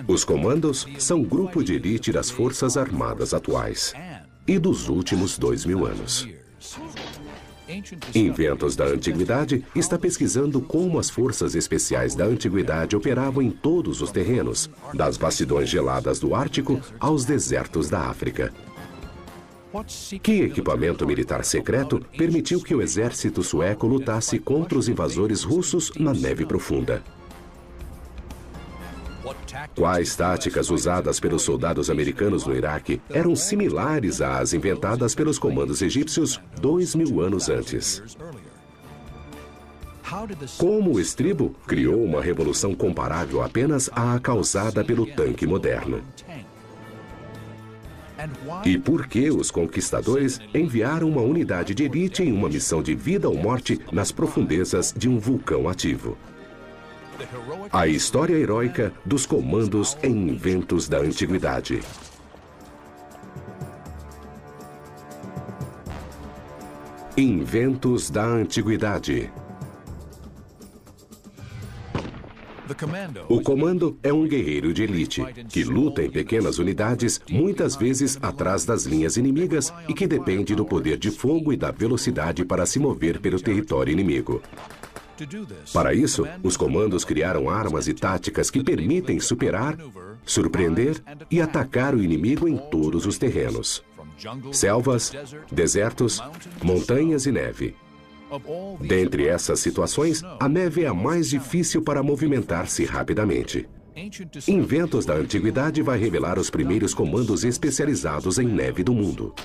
Os comandos são um grupo de elite das Forças Armadas atuais e dos últimos 2000 anos. Inventos da Antiguidade está pesquisando como as forças especiais da Antiguidade operavam em todos os terrenos, das vastidões geladas do Ártico aos desertos da África. Que equipamento militar secreto permitiu que o exército sueco lutasse contra os invasores russos na neve profunda? Quais táticas usadas pelos soldados americanos no Iraque eram similares às inventadas pelos comandos egípcios 2000 anos antes? Como o estribo criou uma revolução comparável apenas à causada pelo tanque moderno? E por que os conquistadores enviaram uma unidade de elite em uma missão de vida ou morte nas profundezas de um vulcão ativo? A história heróica dos comandos em inventos da Antiguidade. Inventos da Antiguidade. O comando é um guerreiro de elite, que luta em pequenas unidades, muitas vezes atrás das linhas inimigas e que depende do poder de fogo e da velocidade para se mover pelo território inimigo. Para isso, os comandos criaram armas e táticas que permitem superar, surpreender e atacar o inimigo em todos os terrenos: selvas, desertos, montanhas e neve. Dentre essas situações, a neve é a mais difícil para movimentar-se rapidamente. Inventos da Antiguidade vai revelar os primeiros comandos especializados em neve do mundo.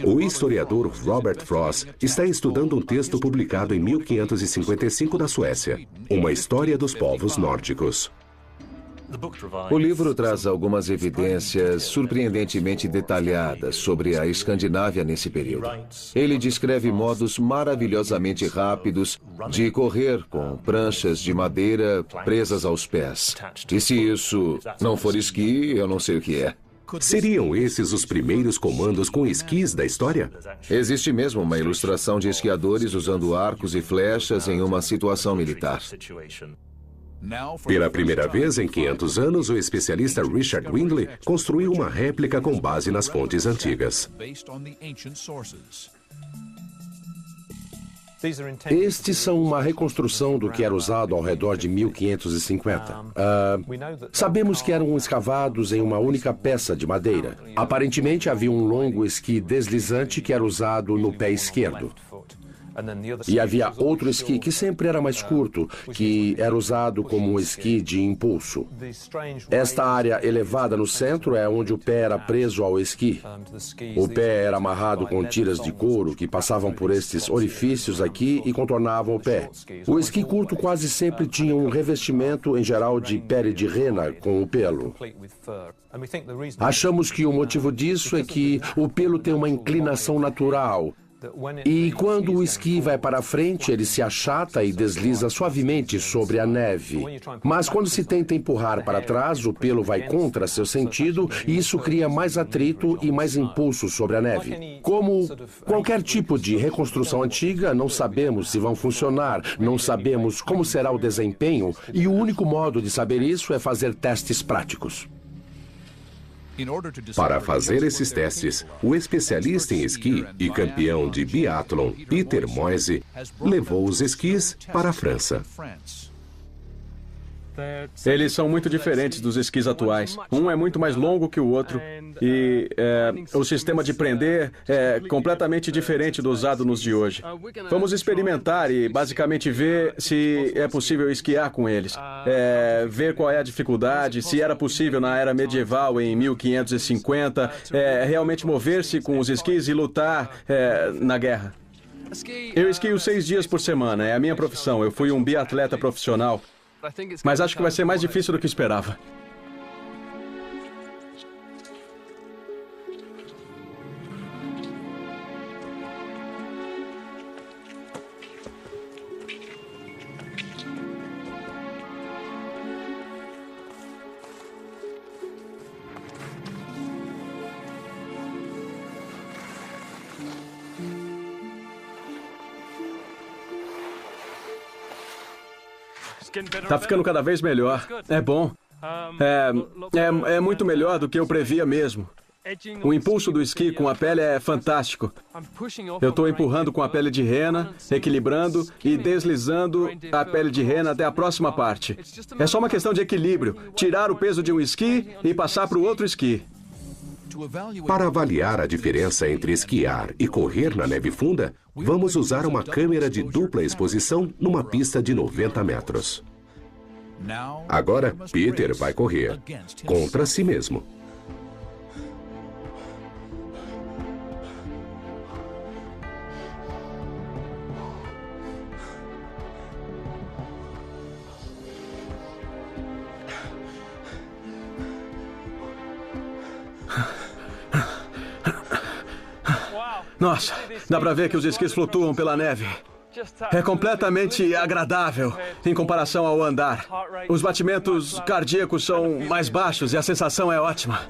O historiador Robert Frost está estudando um texto publicado em 1555 na Suécia, Uma História dos Povos Nórdicos. O livro traz algumas evidências surpreendentemente detalhadas sobre a Escandinávia nesse período. Ele descreve modos maravilhosamente rápidos de correr com pranchas de madeira presas aos pés. E se isso não for esqui, eu não sei o que é. Seriam esses os primeiros comandos com esquis da história? Existe mesmo uma ilustração de esquiadores usando arcos e flechas em uma situação militar. Pela primeira vez em 500 anos, o especialista Richard Windley construiu uma réplica com base nas fontes antigas. Estes são uma reconstrução do que era usado ao redor de 1550. Sabemos que eram escavados em uma única peça de madeira. Aparentemente havia um longo esqui deslizante que era usado no pé esquerdo. E havia outro esqui que sempre era mais curto, que era usado como um esqui de impulso. Esta área elevada no centro é onde o pé era preso ao esqui. O pé era amarrado com tiras de couro que passavam por estes orifícios aqui e contornavam o pé. O esqui curto quase sempre tinha um revestimento, em geral de pele de rena, com o pelo. Achamos que o motivo disso é que o pelo tem uma inclinação natural. E quando o esqui vai para frente, ele se achata e desliza suavemente sobre a neve. Mas quando se tenta empurrar para trás, o pelo vai contra seu sentido e isso cria mais atrito e mais impulso sobre a neve. Como qualquer tipo de reconstrução antiga, não sabemos se vão funcionar, não sabemos como será o desempenho e o único modo de saber isso é fazer testes práticos. Para fazer esses testes, o especialista em esqui e campeão de biatlon Peter Moise levou os esquis para a França. Eles são muito diferentes dos esquis atuais. Um é muito mais longo que o outro e o sistema de prender é completamente diferente do usado nos de hoje. Vamos experimentar e basicamente ver se é possível esquiar com eles. Ver qual é a dificuldade, se era possível na era medieval em 1550 realmente mover-se com os esquis e lutar na guerra. Eu esquio 6 dias por semana, é a minha profissão. Eu fui um biatleta profissional. Mas acho que vai ser mais difícil do que esperava. Tá ficando cada vez melhor. É bom. É muito melhor do que eu previa mesmo. O impulso do esqui com a pele é fantástico. Eu estou empurrando com a pele de rena, equilibrando e deslizando a pele de rena até a próxima parte. É só uma questão de equilíbrio. Tirar o peso de um esqui e passar para o outro esqui. Para avaliar a diferença entre esquiar e correr na neve funda, vamos usar uma câmera de dupla exposição numa pista de 90 metros. Agora, Peter vai correr contra si mesmo. Nossa, dá pra ver que os esquis flutuam pela neve. É completamente agradável em comparação ao andar. Os batimentos cardíacos são mais baixos e a sensação é ótima.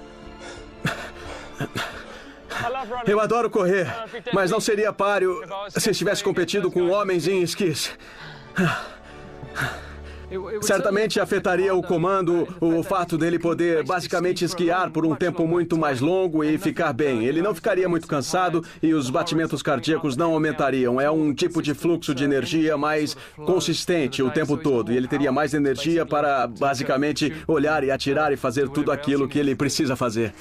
Eu adoro correr, mas não seria páreo se estivesse competindo com homens em esquis. Certamente afetaria o comando o fato dele poder basicamente esquiar por um tempo muito mais longo e ficar bem. Ele não ficaria muito cansado e os batimentos cardíacos não aumentariam. É um tipo de fluxo de energia mais consistente o tempo todo. E ele teria mais energia para basicamente olhar e atirar e fazer tudo aquilo que ele precisa fazer.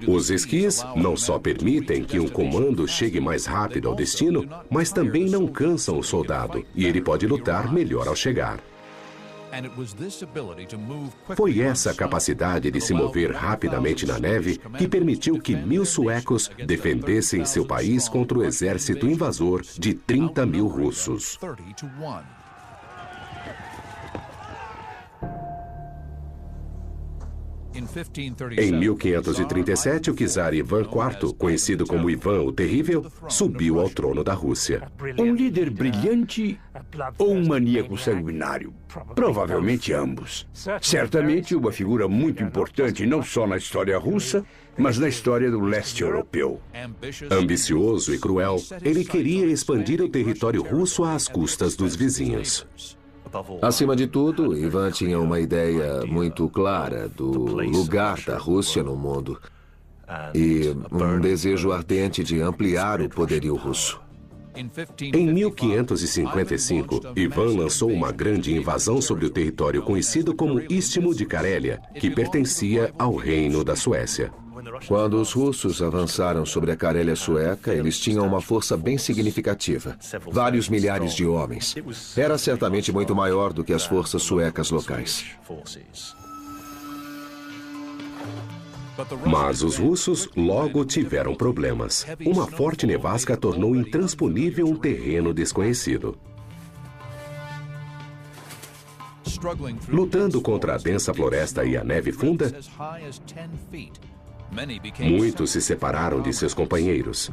Os esquis não só permitem que um comando chegue mais rápido ao destino, mas também não cansam o soldado, e ele pode lutar melhor ao chegar. Foi essa capacidade de se mover rapidamente na neve que permitiu que 1.000 suecos defendessem seu país contra o exército invasor de 30 mil russos. Em 1537, o czar Ivan IV, conhecido como Ivan o Terrível, subiu ao trono da Rússia. Um líder brilhante ou um maníaco sanguinário? Provavelmente ambos. Certamente uma figura muito importante não só na história russa, mas na história do leste europeu. Ambicioso e cruel, ele queria expandir o território russo às custas dos vizinhos. Acima de tudo, Ivan tinha uma ideia muito clara do lugar da Rússia no mundo e um desejo ardente de ampliar o poderio russo. Em 1555, Ivan lançou uma grande invasão sobre o território conhecido como Istmo de Carélia, que pertencia ao Reino da Suécia. Quando os russos avançaram sobre a Carélia sueca, eles tinham uma força bem significativa. Vários milhares de homens. Era certamente muito maior do que as forças suecas locais. Mas os russos logo tiveram problemas. Uma forte nevasca tornou intransponível um terreno desconhecido. Lutando contra a densa floresta e a neve funda, muitos se separaram de seus companheiros.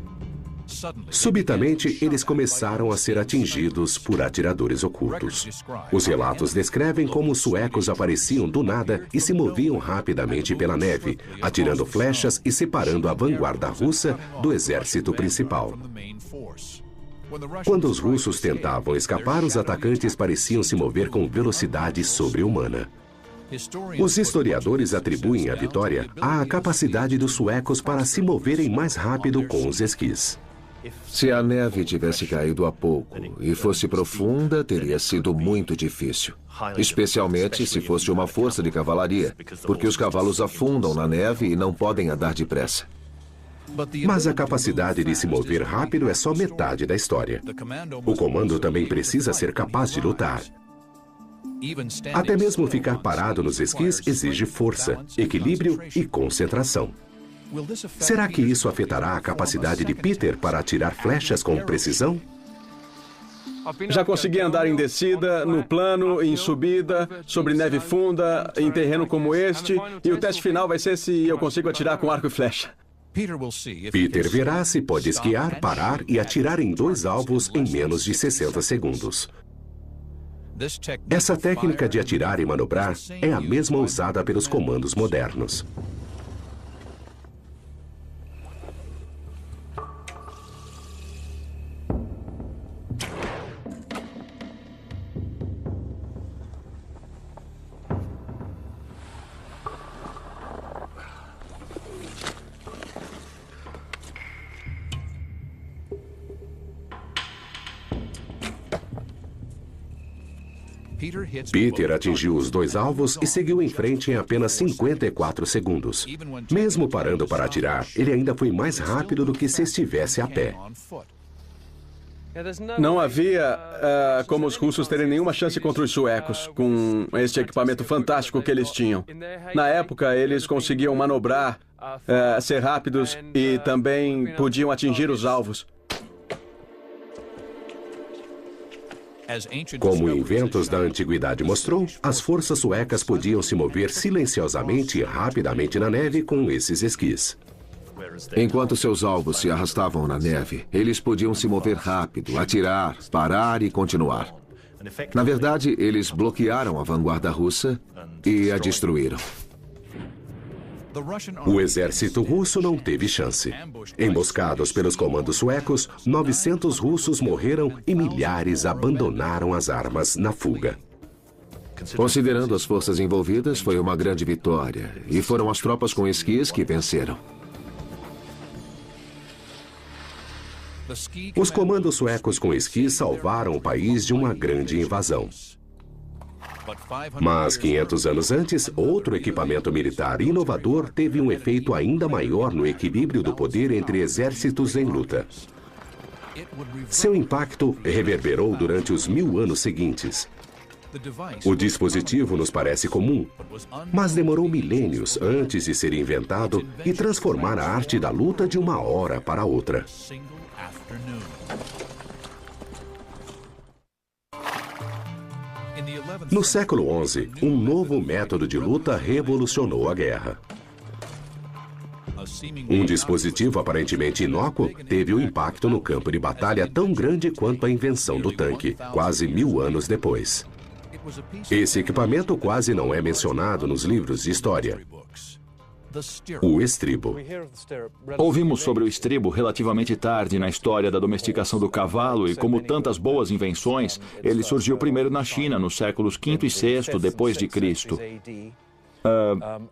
Subitamente, eles começaram a ser atingidos por atiradores ocultos. Os relatos descrevem como os suecos apareciam do nada e se moviam rapidamente pela neve, atirando flechas e separando a vanguarda russa do exército principal. Quando os russos tentavam escapar, os atacantes pareciam se mover com velocidade sobre-humana. Os historiadores atribuem a vitória à capacidade dos suecos para se moverem mais rápido com os esquis. Se a neve tivesse caído há pouco e fosse profunda, teria sido muito difícil. Especialmente se fosse uma força de cavalaria, porque os cavalos afundam na neve e não podem andar depressa. Mas a capacidade de se mover rápido é só metade da história. O comando também precisa ser capaz de lutar. Até mesmo ficar parado nos esquis exige força, equilíbrio e concentração. Será que isso afetará a capacidade de Peter para atirar flechas com precisão? Já consegui andar em descida, no plano, em subida, sobre neve funda, em terreno como este, e o teste final vai ser se eu consigo atirar com arco e flecha. Peter verá se pode esquiar, parar e atirar em 2 alvos em menos de 60 segundos. Essa técnica de atirar e manobrar é a mesma usada pelos comandos modernos. Peter atingiu os 2 alvos e seguiu em frente em apenas 54 segundos. Mesmo parando para atirar, ele ainda foi mais rápido do que se estivesse a pé. Não havia como os russos terem nenhuma chance contra os suecos, com este equipamento fantástico que eles tinham. Na época, eles conseguiam manobrar, ser rápidos e também podiam atingir os alvos. Como inventos da antiguidade mostrou, as forças suecas podiam se mover silenciosamente e rapidamente na neve com esses esquis. Enquanto seus alvos se arrastavam na neve, eles podiam se mover rápido, atirar, parar e continuar. Na verdade, eles bloquearam a vanguarda russa e a destruíram. O exército russo não teve chance. Emboscados pelos comandos suecos, 900 russos morreram e milhares abandonaram as armas na fuga. Considerando as forças envolvidas, foi uma grande vitória. E foram as tropas com esquis que venceram. Os comandos suecos com esquis salvaram o país de uma grande invasão. Mas 500 anos antes, outro equipamento militar inovador teve um efeito ainda maior no equilíbrio do poder entre exércitos em luta. Seu impacto reverberou durante os 1000 anos seguintes. O dispositivo nos parece comum, mas demorou milênios antes de ser inventado e transformar a arte da luta de uma hora para outra. No século XI, um novo método de luta revolucionou a guerra. Um dispositivo aparentemente inócuo teve um impacto no campo de batalha tão grande quanto a invenção do tanque, quase 1000 anos depois. Esse equipamento quase não é mencionado nos livros de história. O estribo. Ouvimos sobre o estribo relativamente tarde na história da domesticação do cavalo e, como tantas boas invenções, ele surgiu primeiro na China nos séculos V e VI depois de Cristo.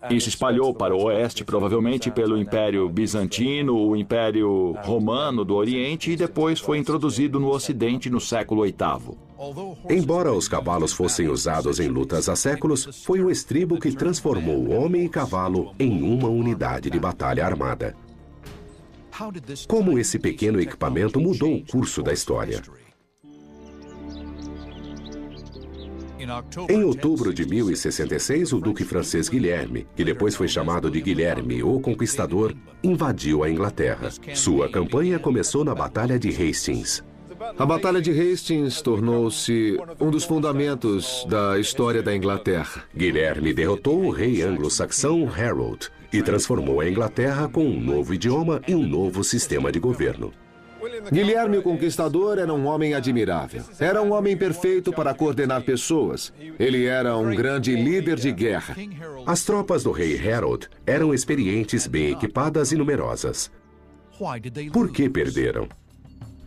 E se espalhou para o oeste, provavelmente pelo Império Bizantino, o Império Romano do Oriente e depois foi introduzido no Ocidente no século VIII. Embora os cavalos fossem usados em lutas há séculos, foi o estribo que transformou homem e cavalo em uma unidade de batalha armada. Como esse pequeno equipamento mudou o curso da história? Em outubro de 1066, o duque francês Guilherme, que depois foi chamado de Guilherme o Conquistador, invadiu a Inglaterra. Sua campanha começou na Batalha de Hastings. A Batalha de Hastings tornou-se um dos fundamentos da história da Inglaterra. Guilherme derrotou o rei anglo-saxão Harold e transformou a Inglaterra com um novo idioma e um novo sistema de governo. Guilherme o Conquistador era um homem admirável. Era um homem perfeito para coordenar pessoas. Ele era um grande líder de guerra. As tropas do rei Harold eram experientes, bem equipadas e numerosas. Por que perderam?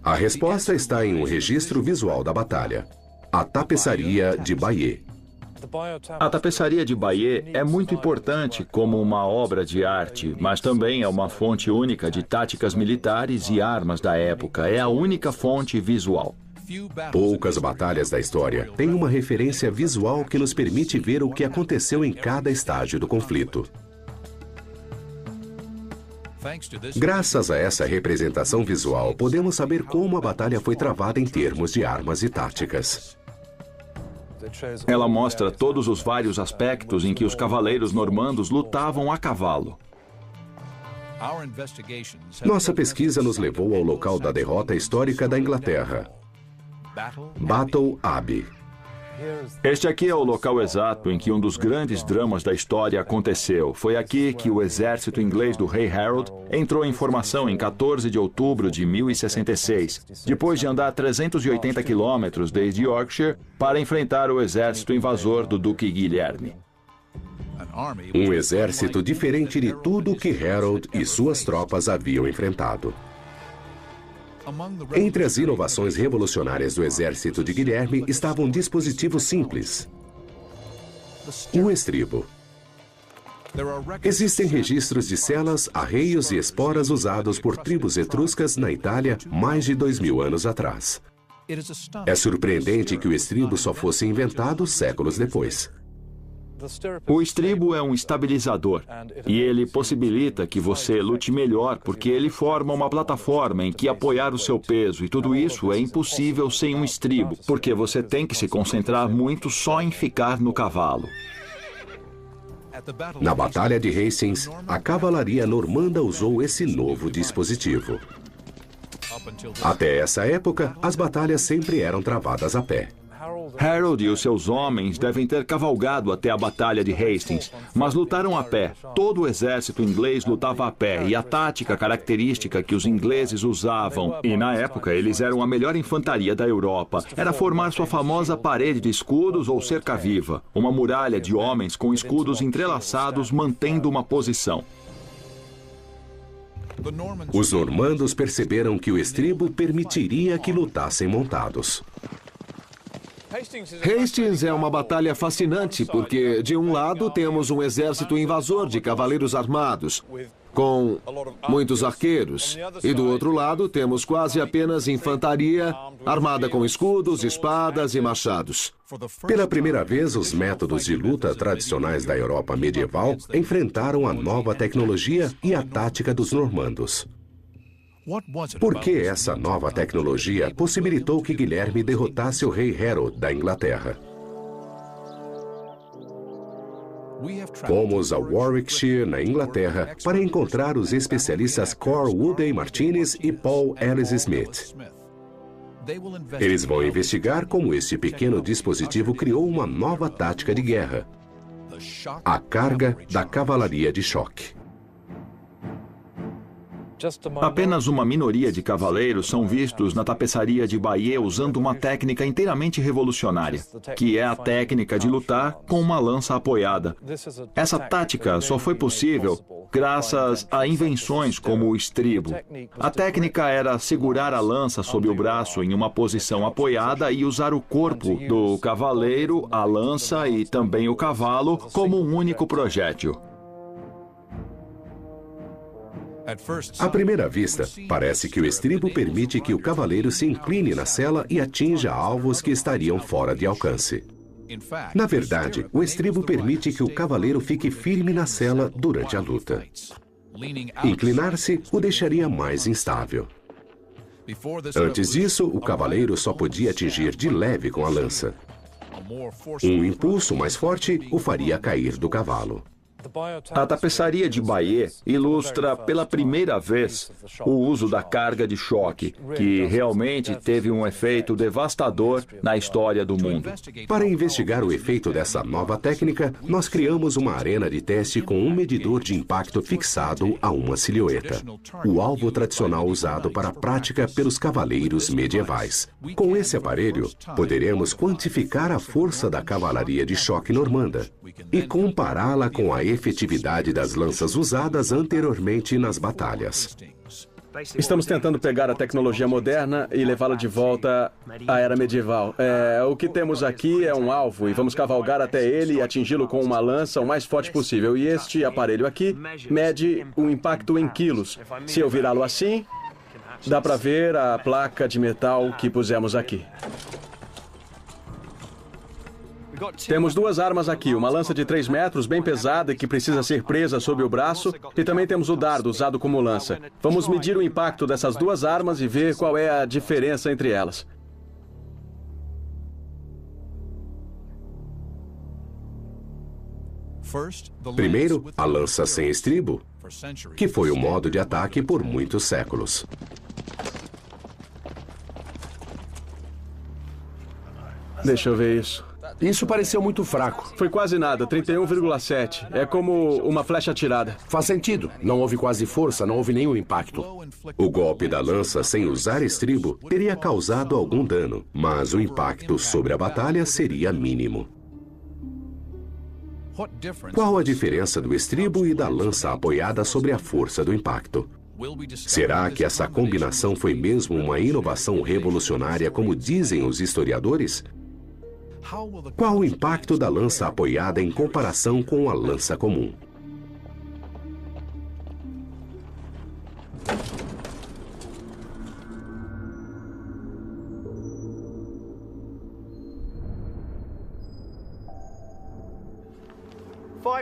A resposta está em um registro visual da batalha. A tapeçaria de Bayeux. A tapeçaria de Bayeux é muito importante como uma obra de arte, mas também é uma fonte única de táticas militares e armas da época. É a única fonte visual. Poucas batalhas da história têm uma referência visual que nos permite ver o que aconteceu em cada estágio do conflito. Graças a essa representação visual, podemos saber como a batalha foi travada em termos de armas e táticas. Ela mostra todos os vários aspectos em que os cavaleiros normandos lutavam a cavalo. Nossa pesquisa nos levou ao local da derrota histórica da Inglaterra, Battle Abbey. Este aqui é o local exato em que um dos grandes dramas da história aconteceu. Foi aqui que o exército inglês do rei Harold entrou em formação em 14 de outubro de 1066, depois de andar 380 quilômetros desde Yorkshire para enfrentar o exército invasor do duque Guilherme. Um exército diferente de tudo que Harold e suas tropas haviam enfrentado. Entre as inovações revolucionárias do exército de Guilherme estava um dispositivo simples: um estribo. Existem registros de selas, arreios e esporas usados por tribos etruscas na Itália mais de 2000 anos atrás. É surpreendente que o estribo só fosse inventado séculos depois. O estribo é um estabilizador e ele possibilita que você lute melhor porque ele forma uma plataforma em que apoiar o seu peso e tudo isso é impossível sem um estribo, porque você tem que se concentrar muito só em ficar no cavalo. Na Batalha de Hastings, a cavalaria normanda usou esse novo dispositivo. Até essa época, as batalhas sempre eram travadas a pé. Harold e os seus homens devem ter cavalgado até a Batalha de Hastings, mas lutaram a pé. Todo o exército inglês lutava a pé e a tática característica que os ingleses usavam, e na época eles eram a melhor infantaria da Europa, era formar sua famosa parede de escudos ou cerca-viva, uma muralha de homens com escudos entrelaçados mantendo uma posição. Os normandos perceberam que o estribo permitiria que lutassem montados. Hastings é uma batalha fascinante porque, de um lado, temos um exército invasor de cavaleiros armados, com muitos arqueiros, e do outro lado temos quase apenas infantaria armada com escudos, espadas e machados. Pela primeira vez, os métodos de luta tradicionais da Europa medieval enfrentaram a nova tecnologia e a tática dos normandos. Por que essa nova tecnologia possibilitou que Guilherme derrotasse o rei Harold da Inglaterra? Fomos a Warwickshire, na Inglaterra, para encontrar os especialistas Cor Woodey Martinez e Paul Ellis Smith. Eles vão investigar como este pequeno dispositivo criou uma nova tática de guerra: a carga da cavalaria de choque. Apenas uma minoria de cavaleiros são vistos na tapeçaria de Bayeux usando uma técnica inteiramente revolucionária, que é a técnica de lutar com uma lança apoiada. Essa tática só foi possível graças a invenções como o estribo. A técnica era segurar a lança sob o braço em uma posição apoiada e usar o corpo do cavaleiro, a lança e também o cavalo como um único projétil. À primeira vista, parece que o estribo permite que o cavaleiro se incline na sela e atinja alvos que estariam fora de alcance. Na verdade, o estribo permite que o cavaleiro fique firme na sela durante a luta. Inclinar-se o deixaria mais instável. Antes disso, o cavaleiro só podia atingir de leve com a lança. Um impulso mais forte o faria cair do cavalo. A tapeçaria de Bayeux ilustra pela primeira vez o uso da carga de choque, que realmente teve um efeito devastador na história do mundo. Para investigar o efeito dessa nova técnica, nós criamos uma arena de teste com um medidor de impacto fixado a uma silhueta, o alvo tradicional usado para a prática pelos cavaleiros medievais. Com esse aparelho, poderemos quantificar a força da cavalaria de choque normanda e compará-la com a efetividade das lanças usadas anteriormente nas batalhas. Estamos tentando pegar a tecnologia moderna e levá-la de volta à era medieval. O que temos aqui é um alvo e vamos cavalgar até ele e atingi-lo com uma lança o mais forte possível. E este aparelho aqui mede o impacto em quilos. Se eu virá-lo assim, dá para ver a placa de metal que pusemos aqui. Temos duas armas aqui, uma lança de 3 metros, bem pesada e que precisa ser presa sob o braço, e também temos o dardo usado como lança. Vamos medir o impacto dessas duas armas e ver qual é a diferença entre elas. Primeiro, a lança sem estribo, que foi o modo de ataque por muitos séculos. Deixa eu ver isso. Isso pareceu muito fraco. Foi quase nada, 31,7. É como uma flecha atirada. Faz sentido. Não houve quase força, não houve nenhum impacto. O golpe da lança sem usar estribo teria causado algum dano, mas o impacto sobre a batalha seria mínimo. Qual a diferença do estribo e da lança apoiada sobre a força do impacto? Será que essa combinação foi mesmo uma inovação revolucionária, como dizem os historiadores? Qual o impacto da lança apoiada em comparação com a lança comum?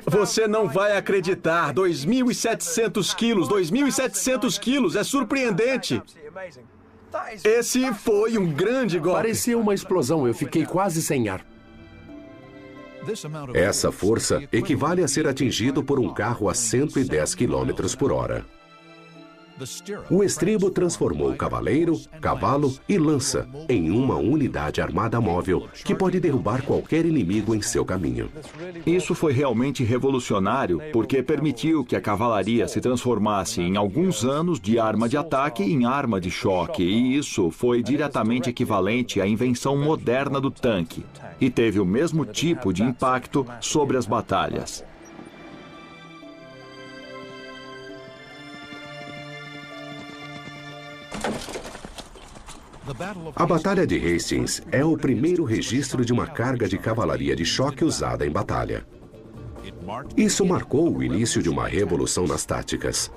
Você não vai acreditar. 2.700 quilos, 2.700 quilos. É surpreendente. Esse foi um grande golpe. Parecia uma explosão. Eu fiquei quase sem ar. Essa força equivale a ser atingido por um carro a 110 km por hora. O estribo transformou cavaleiro, cavalo e lança em uma unidade armada móvel que pode derrubar qualquer inimigo em seu caminho. Isso foi realmente revolucionário porque permitiu que a cavalaria se transformasse em alguns anos de arma de ataque em arma de choque, e isso foi diretamente equivalente à invenção moderna do tanque, e teve o mesmo tipo de impacto sobre as batalhas. A Batalha de Hastings é o primeiro registro de uma carga de cavalaria de choque usada em batalha. Isso marcou o início de uma revolução nas táticas.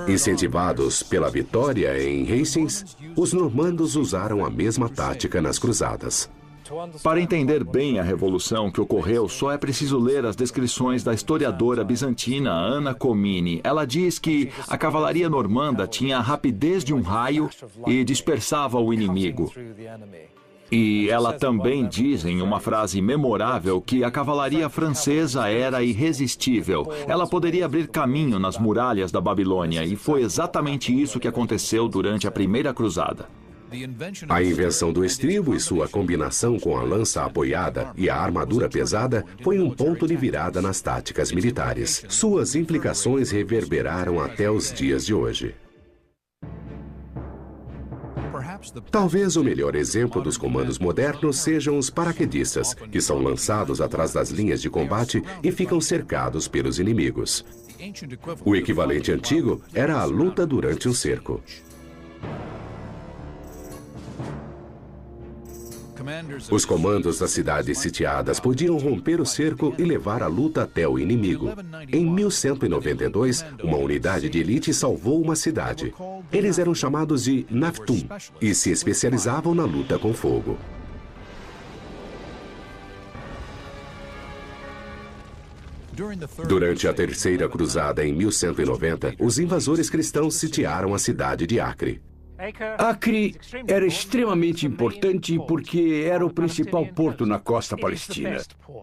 Incentivados pela vitória em Hastings, os normandos usaram a mesma tática nas cruzadas. Para entender bem a revolução que ocorreu, só é preciso ler as descrições da historiadora bizantina Anna Comini. Ela diz que a cavalaria normanda tinha a rapidez de um raio e dispersava o inimigo. E ela também diz, em uma frase memorável, que a cavalaria francesa era irresistível. Ela poderia abrir caminho nas muralhas da Babilônia, e foi exatamente isso que aconteceu durante a Primeira Cruzada. A invenção do estribo e sua combinação com a lança apoiada e a armadura pesada foi um ponto de virada nas táticas militares. Suas implicações reverberaram até os dias de hoje. Talvez o melhor exemplo dos comandos modernos sejam os paraquedistas, que são lançados atrás das linhas de combate e ficam cercados pelos inimigos. O equivalente antigo era a luta durante um cerco. Os comandos das cidades sitiadas podiam romper o cerco e levar a luta até o inimigo. Em 1192, uma unidade de elite salvou uma cidade. Eles eram chamados de Naftum e se especializavam na luta com fogo. Durante a Terceira Cruzada, em 1190, os invasores cristãos sitiaram a cidade de Acre. Acre era extremamente importante porque era o principal porto na costa palestina.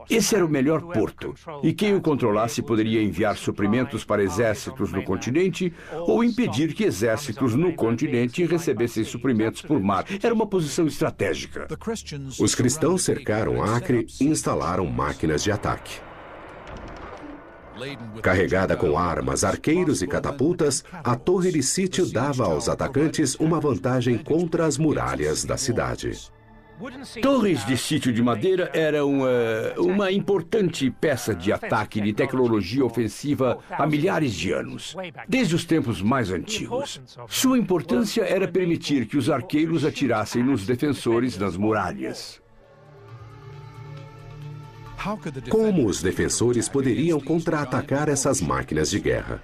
Esse era o melhor porto, e quem o controlasse poderia enviar suprimentos para exércitos no continente ou impedir que exércitos no continente recebessem suprimentos por mar. Era uma posição estratégica. Os cristãos cercaram Acre e instalaram máquinas de ataque. Carregada com armas, arqueiros e catapultas, a torre de sítio dava aos atacantes uma vantagem contra as muralhas da cidade. Torres de sítio de madeira eram uma importante peça de ataque de tecnologia ofensiva há milhares de anos, desde os tempos mais antigos. Sua importância era permitir que os arqueiros atirassem nos defensores das muralhas. Como os defensores poderiam contra-atacar essas máquinas de guerra?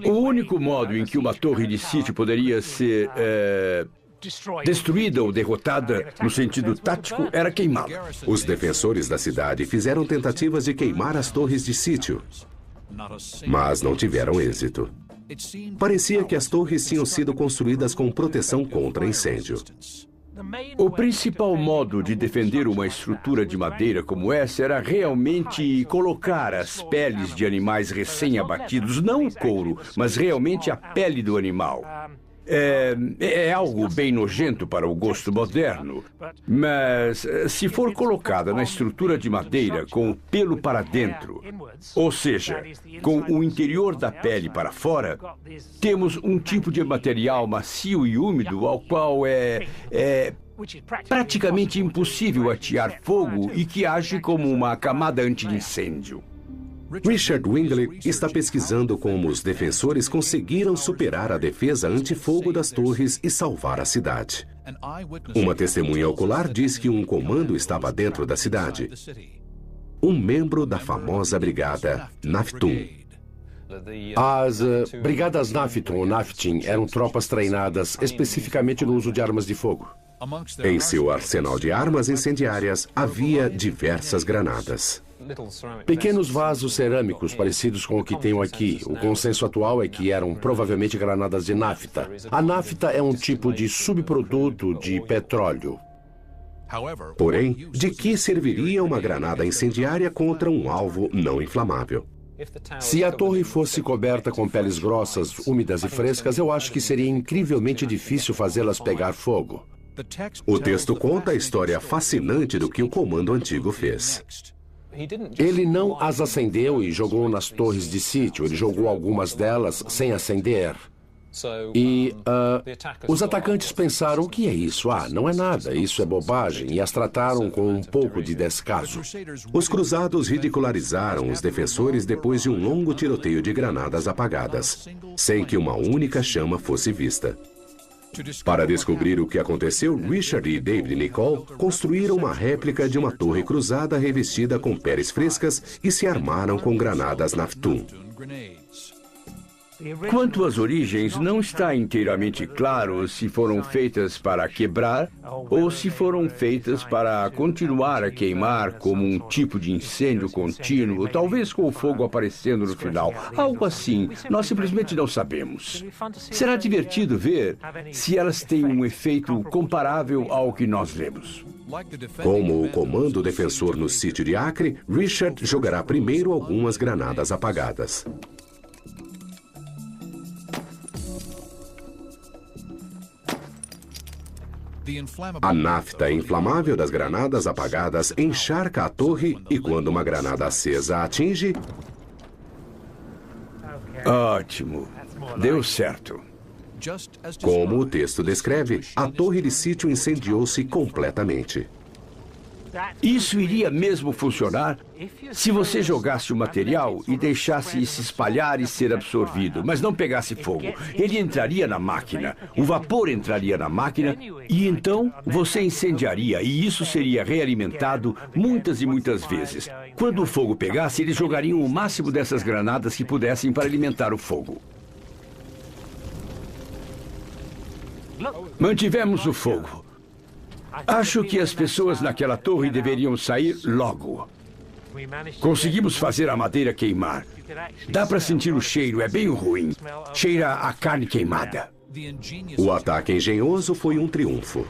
O único modo em que uma torre de sítio poderia ser destruída ou derrotada, no sentido tático, era queimá-la. Os defensores da cidade fizeram tentativas de queimar as torres de sítio, mas não tiveram êxito. Parecia que as torres tinham sido construídas com proteção contra incêndio. O principal modo de defender uma estrutura de madeira como essa era realmente colocar as peles de animais recém-abatidos, não o couro, mas realmente a pele do animal. É algo bem nojento para o gosto moderno, mas se for colocada na estrutura de madeira com o pelo para dentro, ou seja, com o interior da pele para fora, temos um tipo de material macio e úmido ao qual é praticamente impossível atear fogo e que age como uma camada anti-incêndio. Richard Wingley está pesquisando como os defensores conseguiram superar a defesa antifogo das torres e salvar a cidade. Uma testemunha ocular diz que um comando estava dentro da cidade. Um membro da famosa brigada Naftum. As brigadas Naftum ou Naftim eram tropas treinadas especificamente no uso de armas de fogo. Em seu arsenal de armas incendiárias havia diversas granadas. Pequenos vasos cerâmicos parecidos com o que tenho aqui. O consenso atual é que eram provavelmente granadas de nafta. A nafta é um tipo de subproduto de petróleo. Porém, de que serviria uma granada incendiária contra um alvo não inflamável? Se a torre fosse coberta com peles grossas, úmidas e frescas, eu acho que seria incrivelmente difícil fazê-las pegar fogo. O texto conta a história fascinante do que o comando antigo fez. Ele não as acendeu e jogou nas torres de sítio. Ele jogou algumas delas sem acender. E os atacantes pensaram: o que é isso? Não é nada, isso é bobagem, e as trataram com um pouco de descaso. Os cruzados ridicularizaram os defensores depois de um longo tiroteio de granadas apagadas, sem que uma única chama fosse vista. Para descobrir o que aconteceu, Richard e David Nicol construíram uma réplica de uma torre cruzada revestida com peles frescas e se armaram com granadas Naftoon. Quanto às origens, não está inteiramente claro se foram feitas para quebrar ou se foram feitas para continuar a queimar como um tipo de incêndio contínuo, talvez com o fogo aparecendo no final. Algo assim, nós simplesmente não sabemos. Será divertido ver se elas têm um efeito comparável ao que nós vemos. Como o comando defensor no sítio de Acre, Richard jogará primeiro algumas granadas apagadas. A nafta inflamável das granadas apagadas encharca a torre e quando uma granada acesa a atinge... Ótimo. Deu certo. Como o texto descreve, a torre de sítio incendiou-se completamente. Isso iria mesmo funcionar se você jogasse o material e deixasse se espalhar e ser absorvido, mas não pegasse fogo. Ele entraria na máquina, o vapor entraria na máquina e então você incendiaria e isso seria realimentado muitas e muitas vezes. Quando o fogo pegasse, eles jogariam o máximo dessas granadas que pudessem para alimentar o fogo. Mantivemos o fogo. Acho que as pessoas naquela torre deveriam sair logo. Conseguimos fazer a madeira queimar. Dá para sentir o cheiro, é bem ruim. Cheira a carne queimada. O ataque engenhoso foi um triunfo.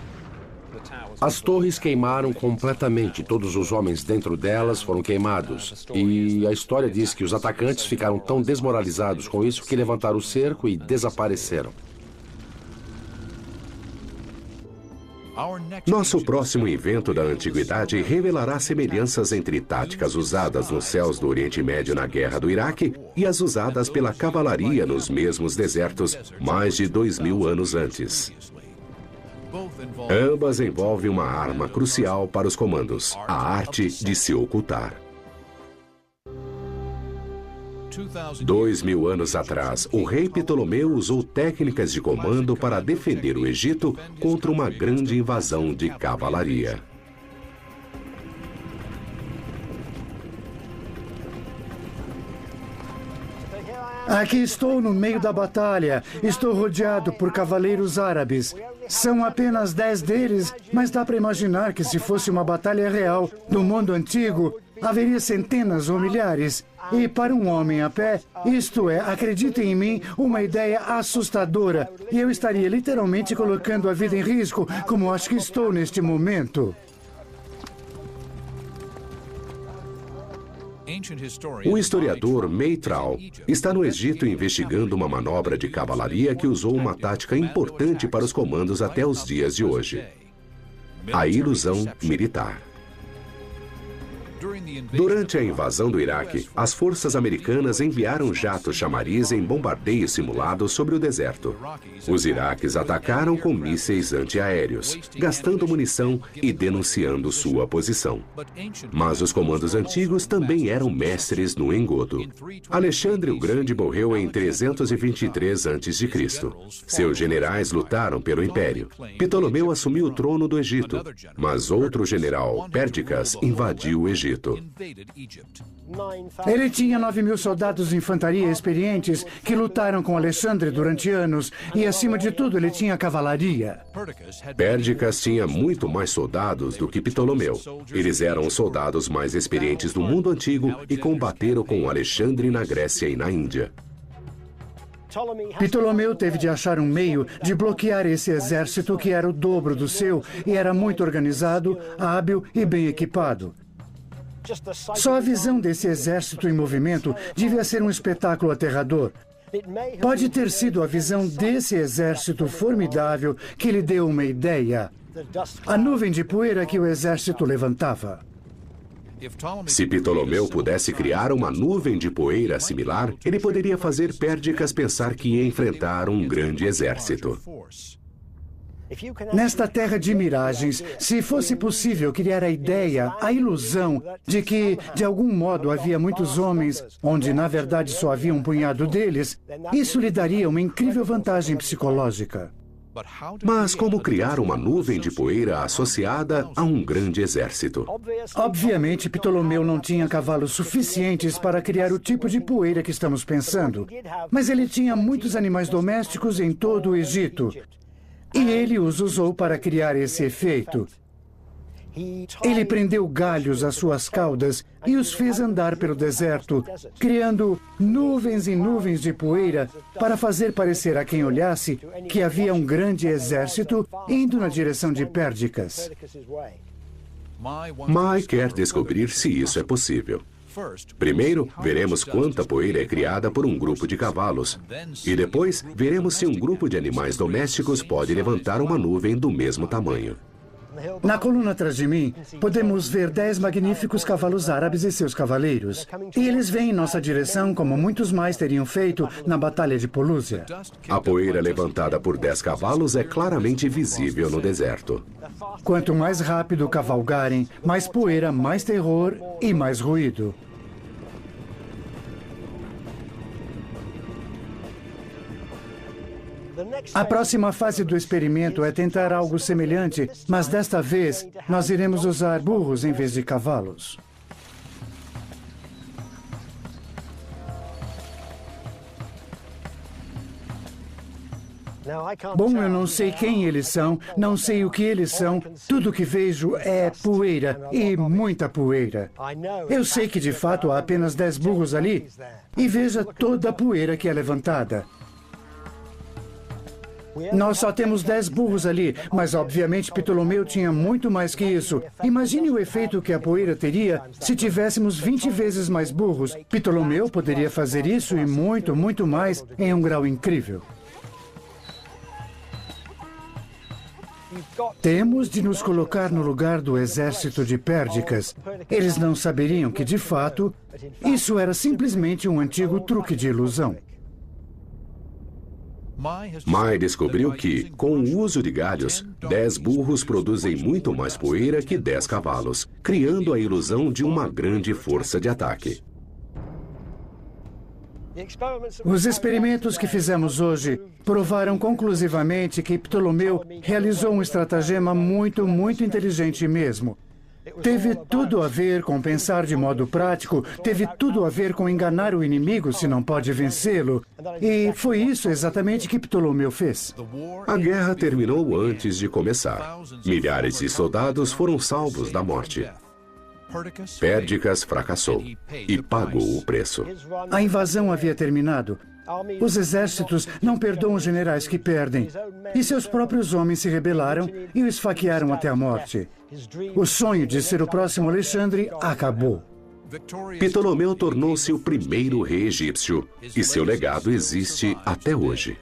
As torres queimaram completamente. Todos os homens dentro delas foram queimados. E a história diz que os atacantes ficaram tão desmoralizados com isso que levantaram o cerco e desapareceram. Nosso próximo evento da antiguidade revelará semelhanças entre táticas usadas nos céus do Oriente Médio na Guerra do Iraque e as usadas pela cavalaria nos mesmos desertos mais de 2000 anos antes. Ambas envolvem uma arma crucial para os comandos, a arte de se ocultar. 2000 anos atrás, o rei Ptolomeu usou técnicas de comando para defender o Egito contra uma grande invasão de cavalaria. Aqui estou no meio da batalha. Estou rodeado por cavaleiros árabes. São apenas 10 deles, mas dá para imaginar que se fosse uma batalha real do mundo antigo, haveria centenas ou milhares. E para um homem a pé, isto é, acreditem em mim, uma ideia assustadora. E eu estaria literalmente colocando a vida em risco, como acho que estou neste momento. O historiador Meitral está no Egito investigando uma manobra de cavalaria que usou uma tática importante para os comandos até os dias de hoje: a ilusão militar. Durante a invasão do Iraque, as forças americanas enviaram jatos chamariz em bombardeio simulado sobre o deserto. Os iraques atacaram com mísseis antiaéreos, gastando munição e denunciando sua posição. Mas os comandos antigos também eram mestres no engodo. Alexandre o Grande morreu em 323 a.C. Seus generais lutaram pelo império. Ptolomeu assumiu o trono do Egito, mas outro general, Pérdicas, invadiu o Egito. Egito. Ele tinha 9.000 soldados de infantaria experientes que lutaram com Alexandre durante anos e, acima de tudo, ele tinha cavalaria. Pérgicas tinha muito mais soldados do que Ptolomeu. Eles eram os soldados mais experientes do mundo antigo e combateram com Alexandre na Grécia e na Índia. Ptolomeu teve de achar um meio de bloquear esse exército que era o dobro do seu e era muito organizado, hábil e bem equipado. Só a visão desse exército em movimento devia ser um espetáculo aterrador. Pode ter sido a visão desse exército formidável que lhe deu uma ideia. A nuvem de poeira que o exército levantava. Se Ptolomeu pudesse criar uma nuvem de poeira similar, ele poderia fazer Pérgicas pensar que ia enfrentar um grande exército. Nesta terra de miragens, se fosse possível criar a ideia, a ilusão de que, de algum modo, havia muitos homens, onde na verdade só havia um punhado deles, isso lhe daria uma incrível vantagem psicológica. Mas como criar uma nuvem de poeira associada a um grande exército? Obviamente, Ptolomeu não tinha cavalos suficientes para criar o tipo de poeira que estamos pensando. Mas ele tinha muitos animais domésticos em todo o Egito. E ele os usou para criar esse efeito. Ele prendeu galhos às suas caudas e os fez andar pelo deserto, criando nuvens e nuvens de poeira para fazer parecer a quem olhasse que havia um grande exército indo na direção de Pérgicas. Mai quer descobrir se isso é possível. Primeiro, veremos quanta poeira é criada por um grupo de cavalos. E depois, veremos se um grupo de animais domésticos pode levantar uma nuvem do mesmo tamanho. Na coluna atrás de mim, podemos ver 10 magníficos cavalos árabes e seus cavaleiros. E eles vêm em nossa direção como muitos mais teriam feito na Batalha de Polúcia. A poeira levantada por 10 cavalos é claramente visível no deserto. Quanto mais rápido cavalgarem, mais poeira, mais terror e mais ruído. A próxima fase do experimento é tentar algo semelhante, mas desta vez nós iremos usar burros em vez de cavalos. Bom, eu não sei quem eles são, não sei o que eles são. Tudo que vejo é poeira, e muita poeira. Eu sei que de fato há apenas 10 burros ali, e veja toda a poeira que é levantada. Nós só temos 10 burros ali, mas obviamente Ptolomeu tinha muito mais que isso. Imagine o efeito que a poeira teria se tivéssemos 20 vezes mais burros. Ptolomeu poderia fazer isso e muito, muito mais em um grau incrível. Temos de nos colocar no lugar do exército de Pérgicas. Eles não saberiam que, de fato, isso era simplesmente um antigo truque de ilusão. Mai descobriu que, com o uso de galhos, 10 burros produzem muito mais poeira que 10 cavalos, criando a ilusão de uma grande força de ataque. Os experimentos que fizemos hoje provaram conclusivamente que Ptolomeu realizou um estratagema muito, muito inteligente mesmo. Teve tudo a ver com pensar de modo prático, teve tudo a ver com enganar o inimigo se não pode vencê-lo. E foi isso exatamente que Ptolomeu fez. A guerra terminou antes de começar. Milhares de soldados foram salvos da morte. Pérgicas fracassou e pagou o preço. A invasão havia terminado. Os exércitos não perdoam generais que perdem. E seus próprios homens se rebelaram e o esfaquearam até a morte. O sonho de ser o próximo Alexandre acabou. Ptolomeu tornou-se o primeiro rei egípcio e seu legado existe até hoje.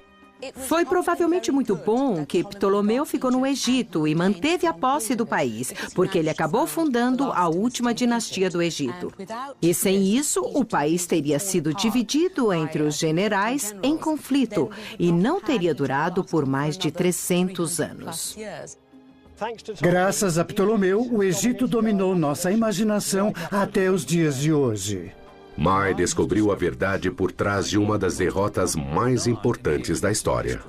Foi provavelmente muito bom que Ptolomeu ficou no Egito e manteve a posse do país, porque ele acabou fundando a última dinastia do Egito. E sem isso, o país teria sido dividido entre os generais em conflito e não teria durado por mais de 300 anos. Graças a Ptolomeu, o Egito dominou nossa imaginação até os dias de hoje. Mai descobriu a verdade por trás de uma das derrotas mais importantes da história.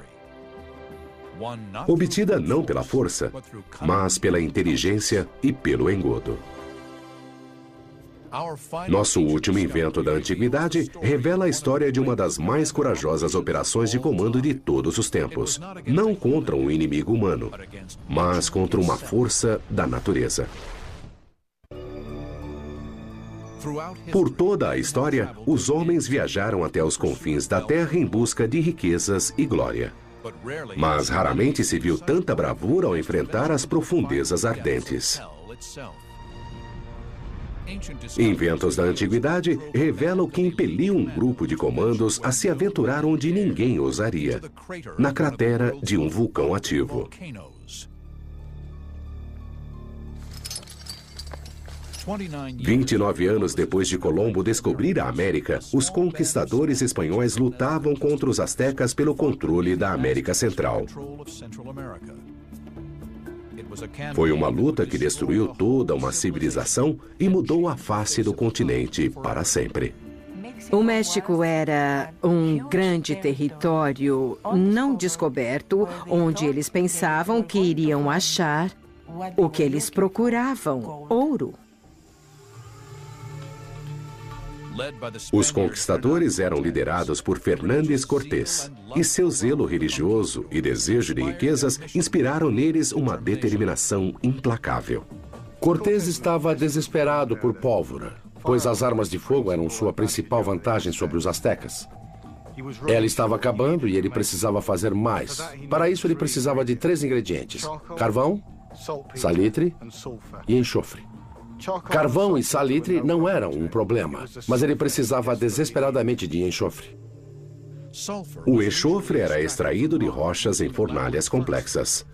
Obtida não pela força, mas pela inteligência e pelo engodo. Nosso último invento da antiguidade revela a história de uma das mais corajosas operações de comando de todos os tempos. Não contra um inimigo humano, mas contra uma força da natureza. Por toda a história, os homens viajaram até os confins da Terra em busca de riquezas e glória. Mas raramente se viu tanta bravura ao enfrentar as profundezas ardentes. Inventos da antiguidade revelam o que impeliu um grupo de comandos a se aventurar onde ninguém ousaria, na cratera de um vulcão ativo. 29 anos depois de Colombo descobrir a América, os conquistadores espanhóis lutavam contra os astecas pelo controle da América Central. Foi uma luta que destruiu toda uma civilização e mudou a face do continente para sempre. O México era um grande território não descoberto, onde eles pensavam que iriam achar o que eles procuravam: ouro. Os conquistadores eram liderados por Fernández Cortés, e seu zelo religioso e desejo de riquezas inspiraram neles uma determinação implacável. Cortés estava desesperado por pólvora, pois as armas de fogo eram sua principal vantagem sobre os astecas. Ela estava acabando e ele precisava fazer mais. Para isso, ele precisava de 3 ingredientes: carvão, salitre e enxofre. Carvão e salitre não eram um problema, mas ele precisava desesperadamente de enxofre. O enxofre era extraído de rochas em fornalhas complexas.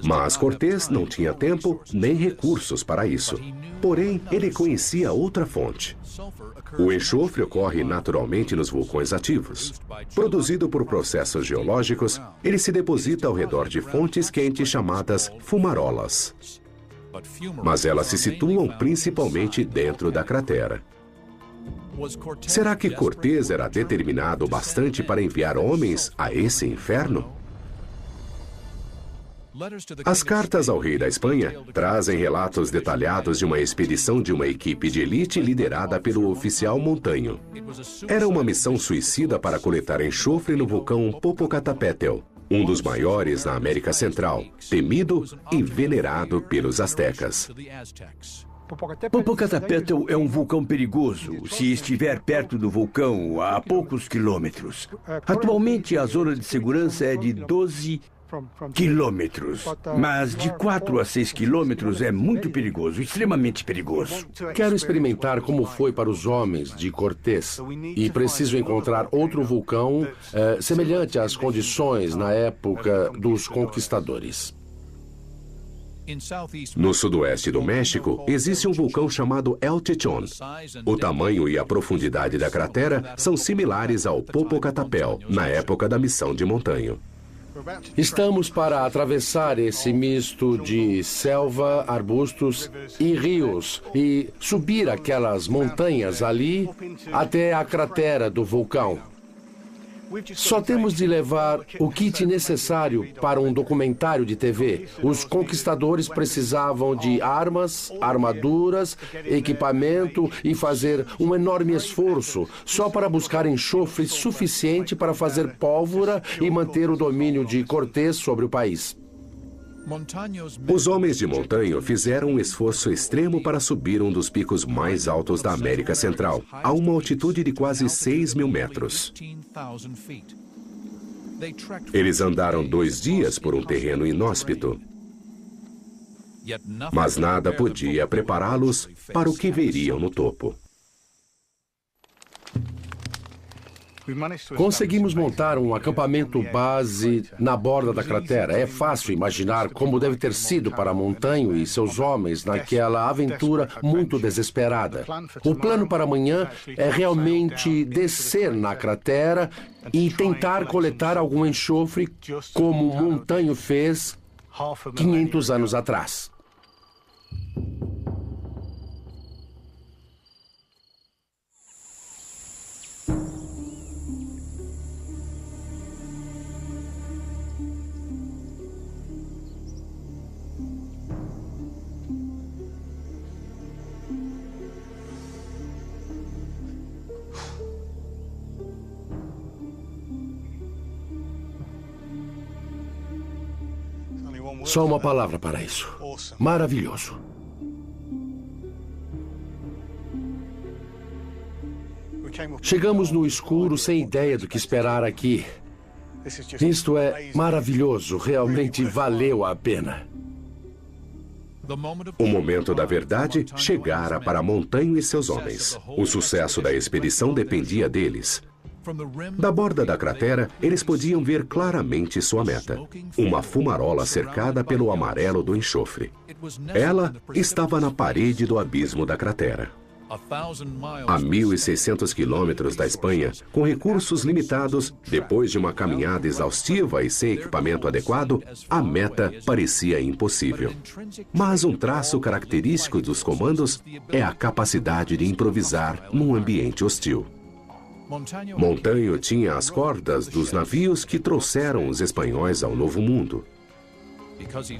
Mas Cortés não tinha tempo nem recursos para isso. Porém, ele conhecia outra fonte. O enxofre ocorre naturalmente nos vulcões ativos. Produzido por processos geológicos, ele se deposita ao redor de fontes quentes chamadas fumarolas. Mas elas se situam principalmente dentro da cratera. Será que Cortés era determinado bastante para enviar homens a esse inferno? As cartas ao rei da Espanha trazem relatos detalhados de uma expedição de uma equipe de elite liderada pelo oficial Montaño. Era uma missão suicida para coletar enxofre no vulcão Popocatépetl, um dos maiores na América Central, temido e venerado pelos astecas. Popocatépetl é um vulcão perigoso se estiver perto do vulcão a poucos quilômetros. Atualmente, a zona de segurança é de 12 quilômetros, mas de 4 a 6 quilômetros é muito perigoso, extremamente perigoso. Quero experimentar como foi para os homens de Cortés e preciso encontrar outro vulcão semelhante às condições na época dos conquistadores. No sudoeste do México, existe um vulcão chamado El Chichón. O tamanho e a profundidade da cratera são similares ao Popocatépetl, na época da missão de Montaño. Estamos para atravessar esse misto de selva, arbustos e rios e subir aquelas montanhas ali até a cratera do vulcão. Só temos de levar o kit necessário para um documentário de TV. Os conquistadores precisavam de armas, armaduras, equipamento e fazer um enorme esforço só para buscar enxofre suficiente para fazer pólvora e manter o domínio de Cortés sobre o país. Os homens de Montaño fizeram um esforço extremo para subir um dos picos mais altos da América Central, a uma altitude de quase 6.000 metros. Eles andaram 2 dias por um terreno inóspito, mas nada podia prepará-los para o que veriam no topo. Conseguimos montar um acampamento base na borda da cratera. É fácil imaginar como deve ter sido para Montaño e seus homens naquela aventura muito desesperada. O plano para amanhã é realmente descer na cratera e tentar coletar algum enxofre, como Montaño fez 500 anos atrás. Só uma palavra para isso. Maravilhoso. Chegamos no escuro sem ideia do que esperar aqui. Isto é maravilhoso, realmente valeu a pena. O momento da verdade chegara para Montanho e seus homens. O sucesso da expedição dependia deles. Da borda da cratera, eles podiam ver claramente sua meta. Uma fumarola cercada pelo amarelo do enxofre. Ela estava na parede do abismo da cratera. A 1.600 quilômetros da Espanha, com recursos limitados, depois de uma caminhada exaustiva e sem equipamento adequado, a meta parecia impossível. Mas um traço característico dos comandos é a capacidade de improvisar num ambiente hostil. Montanho tinha as cordas dos navios que trouxeram os espanhóis ao Novo Mundo.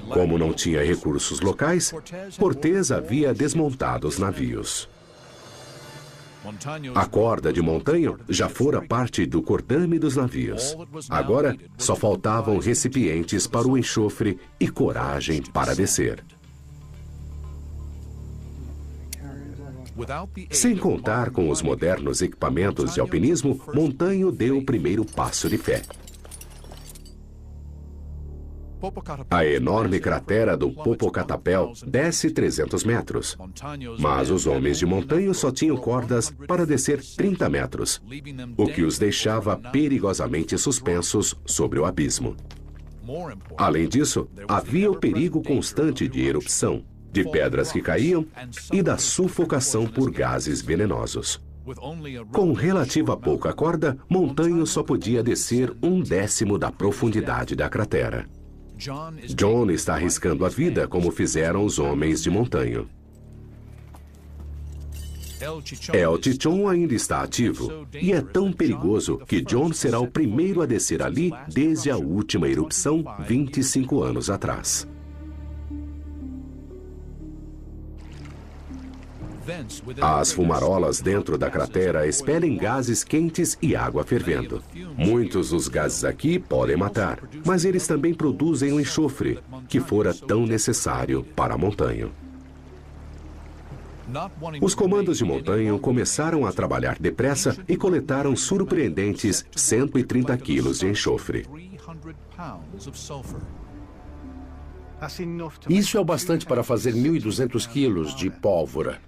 Como não tinha recursos locais, Cortés havia desmontado os navios. A corda de Montanho já fora parte do cordame dos navios. Agora, só faltavam recipientes para o enxofre e coragem para descer. Sem contar com os modernos equipamentos de alpinismo, Montanho deu o primeiro passo de fé. A enorme cratera do Popocatépetl desce 300 metros. Mas os homens de Montanho só tinham cordas para descer 30 metros, o que os deixava perigosamente suspensos sobre o abismo. Além disso, havia o perigo constante de erupção, de pedras que caíam e da sufocação por gases venenosos. Com relativa pouca corda, Montanho só podia descer 1/10 da profundidade da cratera. John está arriscando a vida como fizeram os homens de Montanho. El Chichón ainda está ativo e é tão perigoso que John será o primeiro a descer ali desde a última erupção 25 anos atrás. As fumarolas dentro da cratera expelem gases quentes e água fervendo. Muitos dos gases aqui podem matar, mas eles também produzem o enxofre, que fora tão necessário para Montanho. Os comandos de Montanho começaram a trabalhar depressa e coletaram surpreendentes 130 quilos de enxofre. Isso é o bastante para fazer 1.200 quilos de pólvora.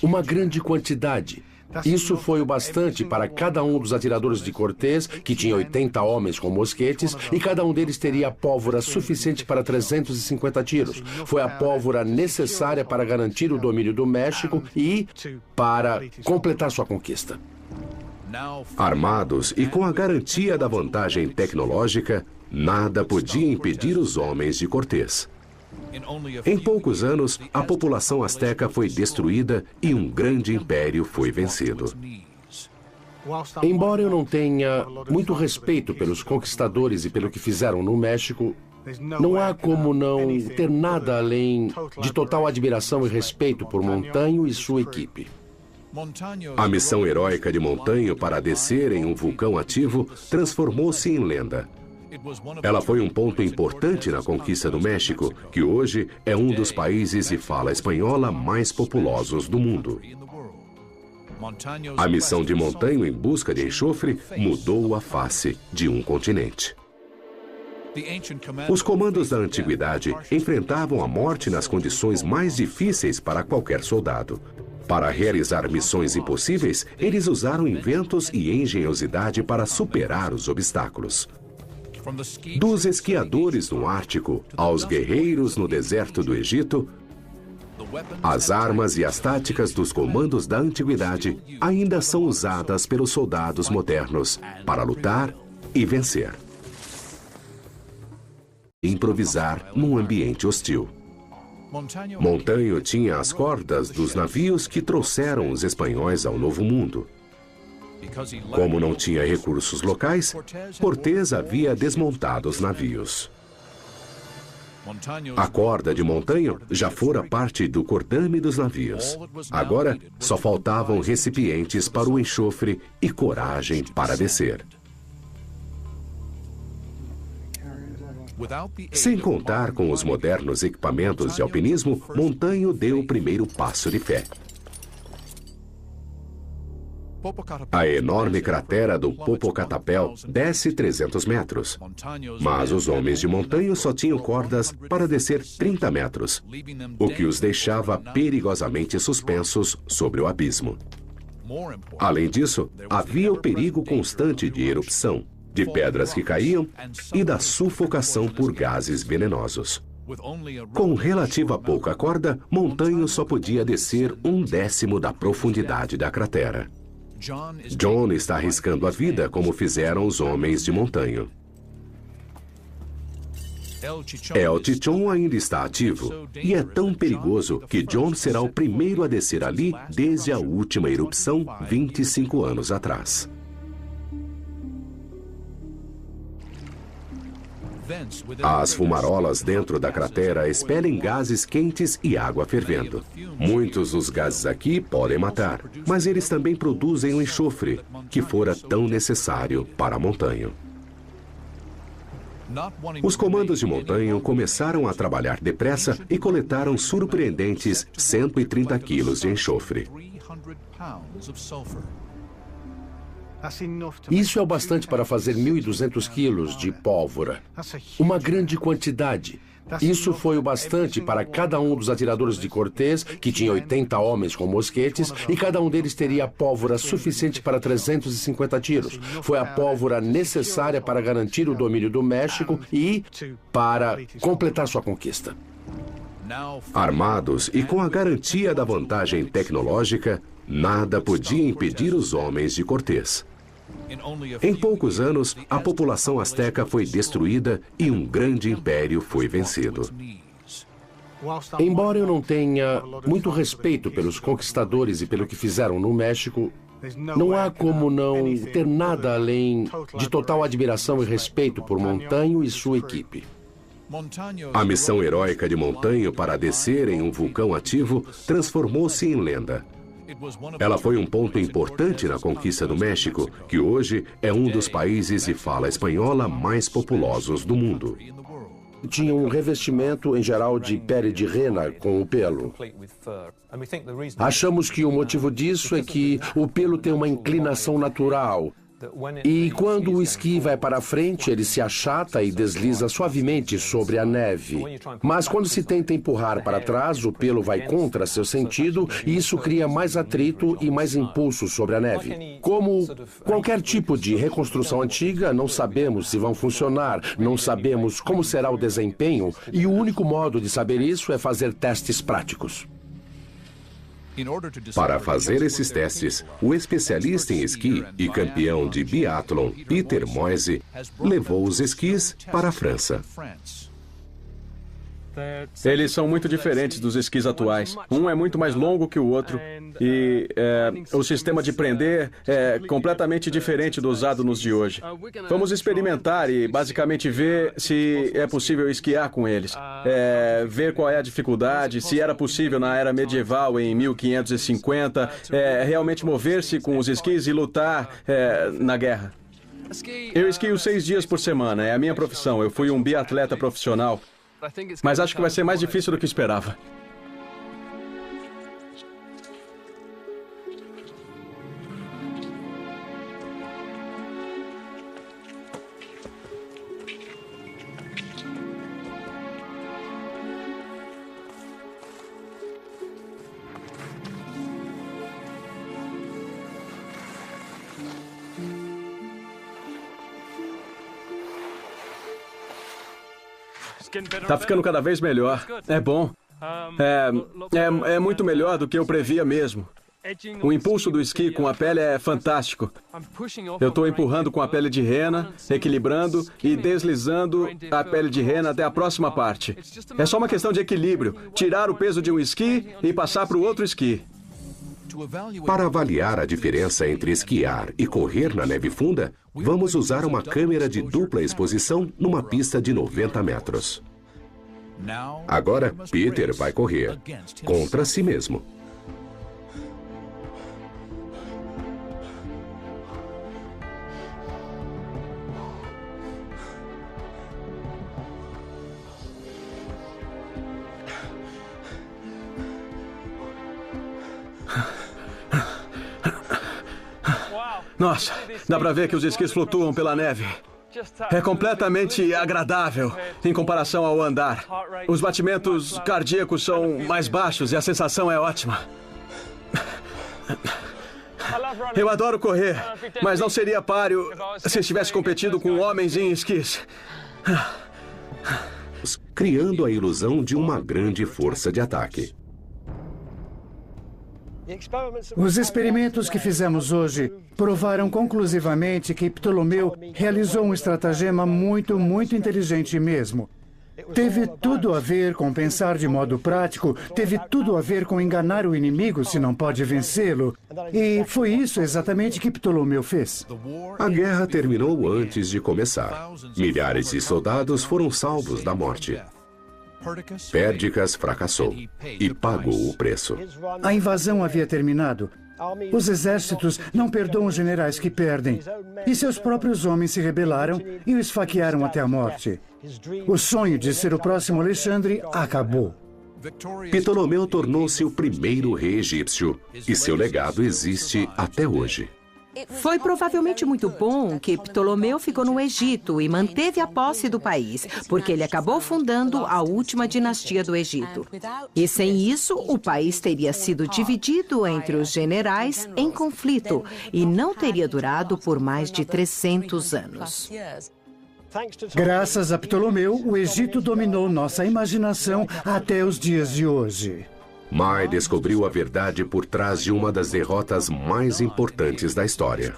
Uma grande quantidade. Isso foi o bastante para cada um dos atiradores de Cortés, que tinha 80 homens com mosquetes, e cada um deles teria pólvora suficiente para 350 tiros. Foi a pólvora necessária para garantir o domínio do México e para completar sua conquista. Armados e com a garantia da vantagem tecnológica, nada podia impedir os homens de Cortés. Em poucos anos, a população azteca foi destruída e um grande império foi vencido. Embora eu não tenha muito respeito pelos conquistadores e pelo que fizeram no México, não há como não ter nada além de total admiração e respeito por Montanho e sua equipe. A missão heróica de Montanho para descer em um vulcão ativo transformou-se em lenda. Ela foi um ponto importante na conquista do México, que hoje é um dos países de fala espanhola mais populosos do mundo. A missão de Montanho em busca de enxofre mudou a face de um continente. Os comandos da antiguidade enfrentavam a morte nas condições mais difíceis para qualquer soldado. Para realizar missões impossíveis, eles usaram inventos e engenhosidade para superar os obstáculos. Dos esquiadores no Ártico aos guerreiros no deserto do Egito, as armas e as táticas dos comandos da antiguidade ainda são usadas pelos soldados modernos para lutar e vencer. Improvisar num ambiente hostil. Montanho tinha as cordas dos navios que trouxeram os espanhóis ao Novo Mundo. Como não tinha recursos locais, Cortés havia desmontado os navios. A corda de Montanho já fora parte do cordame dos navios. Agora, só faltavam recipientes para o enxofre e coragem para descer. Sem contar com os modernos equipamentos de alpinismo, Montanho deu o primeiro passo de fé. A enorme cratera do Popocatépetl desce 300 metros. Mas os homens de Montanho só tinham cordas para descer 30 metros, o que os deixava perigosamente suspensos sobre o abismo. Além disso, havia o perigo constante de erupção, de pedras que caíam e da sufocação por gases venenosos. Com relativa pouca corda, Montanho só podia descer 1/10 da profundidade da cratera. John está arriscando a vida como fizeram os homens de Montanho. El Chichón ainda está ativo e é tão perigoso que John será o primeiro a descer ali desde a última erupção 25 anos atrás. As fumarolas dentro da cratera expelem gases quentes e água fervendo. Muitos dos gases aqui podem matar, mas eles também produzem o enxofre, que fora tão necessário para Montanho. Os comandos de Montanho começaram a trabalhar depressa e coletaram surpreendentes 130 quilos de enxofre. Isso é o bastante para fazer 1.200 quilos de pólvora. Uma grande quantidade. Isso foi o bastante para cada um dos atiradores de Cortés, que tinha 80 homens com mosquetes, e cada um deles teria pólvora suficiente para 350 tiros. Foi a pólvora necessária para garantir o domínio do México e para completar sua conquista. Armados e com a garantia da vantagem tecnológica, nada podia impedir os homens de Cortés. Em poucos anos, a população asteca foi destruída e um grande império foi vencido. Embora eu não tenha muito respeito pelos conquistadores e pelo que fizeram no México, não há como não ter nada além de total admiração e respeito por Montanho e sua equipe. A missão heróica de Montanho para descer em um vulcão ativo transformou-se em lenda. Ela foi um ponto importante na conquista do México, que hoje é um dos países de fala espanhola mais populosos do mundo. Tinha um revestimento, em geral, de pele de rena com o pelo. Achamos que o motivo disso é que o pelo tem uma inclinação natural. E quando o esqui vai para frente, ele se achata e desliza suavemente sobre a neve. Mas quando se tenta empurrar para trás, o pelo vai contra seu sentido e isso cria mais atrito e mais impulso sobre a neve. Como qualquer tipo de reconstrução antiga, não sabemos se vão funcionar, não sabemos como será o desempenho e o único modo de saber isso é fazer testes práticos. Para fazer esses testes, o especialista em esqui e campeão de biatlon Peter Moise levou os esquis para a França. Eles são muito diferentes dos esquis atuais. Um é muito mais longo que o outro e o sistema de prender é completamente diferente do usado nos de hoje. Vamos experimentar e basicamente ver se é possível esquiar com eles. Ver qual é a dificuldade, se era possível na era medieval em 1550 realmente mover-se com os esquis e lutar na guerra. Eu esquio 6 dias por semana, é a minha profissão. Eu fui um biatleta profissional. Mas acho que vai ser mais difícil do que esperava. Tá ficando cada vez melhor. É bom. É muito melhor do que eu previa mesmo. O impulso do esqui com a pele é fantástico. Eu estou empurrando com a pele de rena, equilibrando e deslizando a pele de rena até a próxima parte. É só uma questão de equilíbrio. Tirar o peso de um esqui e passar para o outro esqui. Para avaliar a diferença entre esquiar e correr na neve funda, vamos usar uma câmera de dupla exposição numa pista de 90 metros. Agora, Peter vai correr contra si mesmo. Nossa, dá pra ver que os esquis flutuam pela neve. É completamente agradável em comparação ao andar. Os batimentos cardíacos são mais baixos e a sensação é ótima. Eu adoro correr, mas não seria páreo se estivesse competindo com homens em esquis. Criando a ilusão de uma grande força de ataque. Os experimentos que fizemos hoje provaram conclusivamente que Ptolomeu realizou um estratagema muito inteligente mesmo. Teve tudo a ver com pensar de modo prático, teve tudo a ver com enganar o inimigo se não pode vencê-lo. E foi isso exatamente que Ptolomeu fez. A guerra terminou antes de começar. Milhares de soldados foram salvos da morte. Pérdiccas fracassou e pagou o preço. A invasão havia terminado. Os exércitos não perdoam os generais que perdem. E seus próprios homens se rebelaram e o esfaquearam até a morte. O sonho de ser o próximo Alexandre acabou. Ptolomeu tornou-se o primeiro rei egípcio e seu legado existe até hoje. Foi provavelmente muito bom que Ptolomeu ficou no Egito e manteve a posse do país, porque ele acabou fundando a última dinastia do Egito. E sem isso, o país teria sido dividido entre os generais em conflito e não teria durado por mais de 300 anos. Graças a Ptolomeu, o Egito dominou nossa imaginação até os dias de hoje. Mai descobriu a verdade por trás de uma das derrotas mais importantes da história.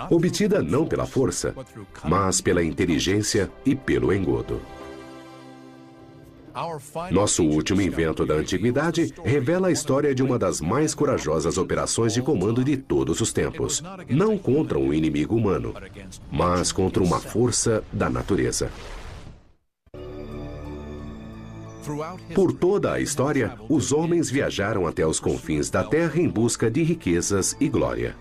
Obtida não pela força, mas pela inteligência e pelo engodo. Nosso último invento da antiguidade revela a história de uma das mais corajosas operações de comando de todos os tempos. Não contra um inimigo humano, mas contra uma força da natureza. Por toda a história, os homens viajaram até os confins da terra em busca de riquezas e glória.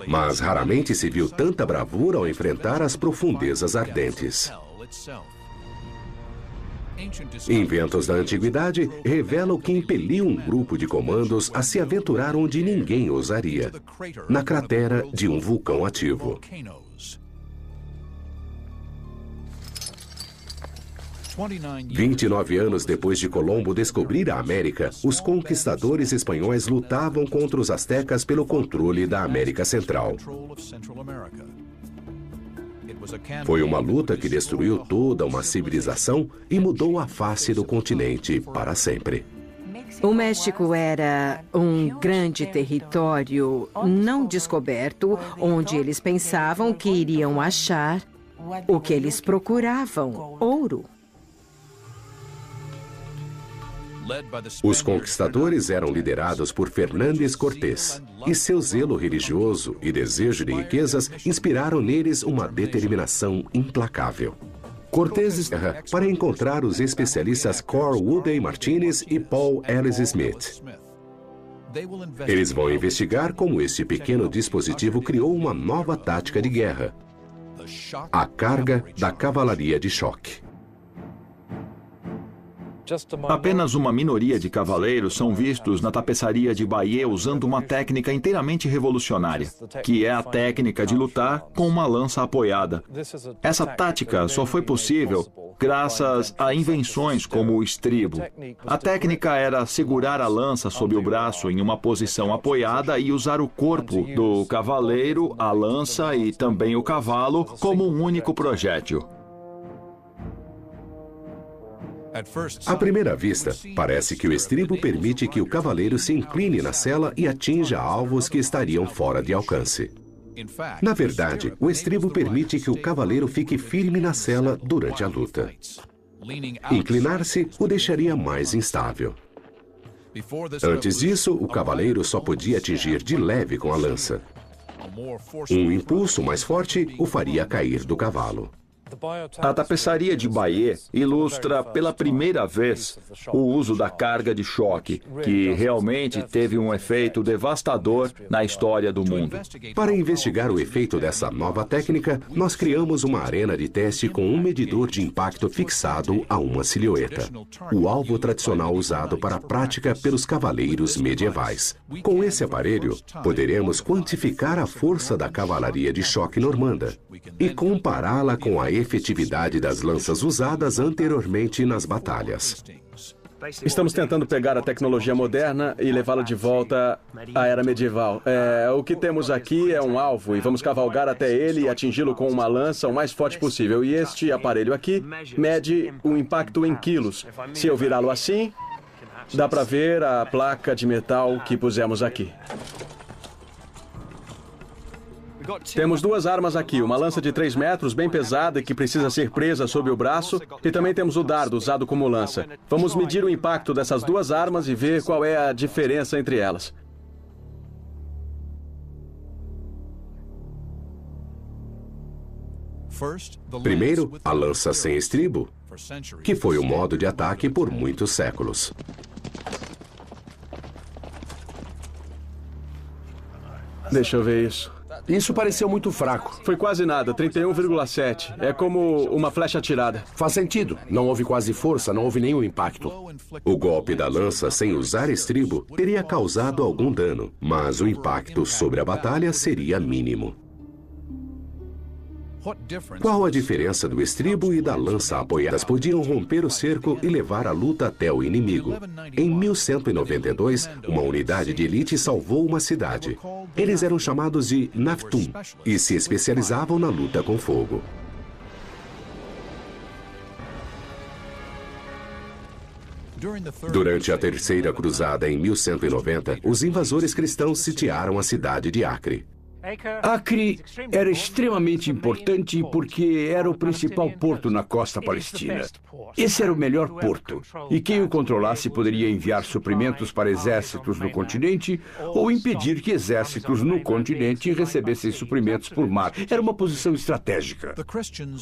Mas raramente se viu tanta bravura ao enfrentar as profundezas ardentes. Inventos da antiguidade revelam o que impeliu um grupo de comandos a se aventurar onde ninguém ousaria, na cratera de um vulcão ativo. 29 anos depois de Colombo descobrir a América, os conquistadores espanhóis lutavam contra os astecas pelo controle da América Central. Foi uma luta que destruiu toda uma civilização e mudou a face do continente para sempre. O México era um grande território não descoberto, onde eles pensavam que iriam achar o que eles procuravam: ouro. Os conquistadores eram liderados por Fernández Cortés, e seu zelo religioso e desejo de riquezas inspiraram neles uma determinação implacável. Cortés para encontrar os especialistas Cor Woodey Martinez e Paul Ellis Smith. Eles vão investigar como este pequeno dispositivo criou uma nova tática de guerra: a carga da cavalaria de choque. Apenas uma minoria de cavaleiros são vistos na tapeçaria de Bayeux usando uma técnica inteiramente revolucionária, que é a técnica de lutar com uma lança apoiada. Essa tática só foi possível graças a invenções como o estribo. A técnica era segurar a lança sob o braço em uma posição apoiada e usar o corpo do cavaleiro, a lança e também o cavalo como um único projétil. À primeira vista, parece que o estribo permite que o cavaleiro se incline na sela e atinja alvos que estariam fora de alcance. Na verdade, o estribo permite que o cavaleiro fique firme na sela durante a luta. Inclinar-se o deixaria mais instável. Antes disso, o cavaleiro só podia atingir de leve com a lança. Um impulso mais forte o faria cair do cavalo. A tapeçaria de Bayeux ilustra pela primeira vez o uso da carga de choque, que realmente teve um efeito devastador na história do mundo. Para investigar o efeito dessa nova técnica, nós criamos uma arena de teste com um medidor de impacto fixado a uma silhueta, o alvo tradicional usado para a prática pelos cavaleiros medievais. Com esse aparelho, poderemos quantificar a força da cavalaria de choque normanda e compará-la com a efetividade das lanças usadas anteriormente nas batalhas. Estamos tentando pegar a tecnologia moderna e levá-la de volta à era medieval. O que temos aqui é um alvo e vamos cavalgar até ele e atingi-lo com uma lança o mais forte possível. E este aparelho aqui mede o impacto em quilos. Se eu virá-lo assim, dá para ver a placa de metal que pusemos aqui. Temos duas armas aqui, uma lança de 3 metros, bem pesada, que precisa ser presa sob o braço, e também temos o dardo, usado como lança. Vamos medir o impacto dessas duas armas e ver qual é a diferença entre elas. Primeiro, a lança sem estribo, que foi o modo de ataque por muitos séculos. Deixa eu ver isso. Isso pareceu muito fraco. Foi quase nada, 31,7. É como uma flecha atirada. Faz sentido. Não houve quase força, não houve nenhum impacto. O golpe da lança sem usar estribo teria causado algum dano, mas o impacto sobre a batalha seria mínimo. Qual a diferença do estribo e da lança apoiadas? Podiam romper o cerco e levar a luta até o inimigo. Em 1192, uma unidade de elite salvou uma cidade. Eles eram chamados de Naftum e se especializavam na luta com fogo. Durante a Terceira Cruzada, em 1190, os invasores cristãos sitiaram a cidade de Acre. Acre era extremamente importante porque era o principal porto na costa palestina. Esse era o melhor porto, e quem o controlasse poderia enviar suprimentos para exércitos no continente ou impedir que exércitos no continente recebessem suprimentos por mar. Era uma posição estratégica.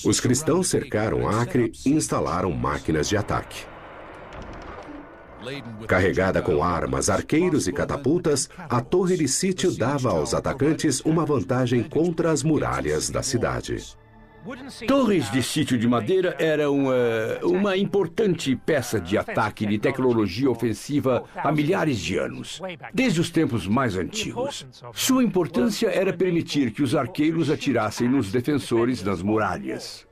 Os cristãos cercaram Acre e instalaram máquinas de ataque. Carregada com armas, arqueiros e catapultas, a torre de sítio dava aos atacantes uma vantagem contra as muralhas da cidade. Torres de sítio de madeira eram uma importante peça de ataque de tecnologia ofensiva há milhares de anos, desde os tempos mais antigos. Sua importância era permitir que os arqueiros atirassem nos defensores das muralhas.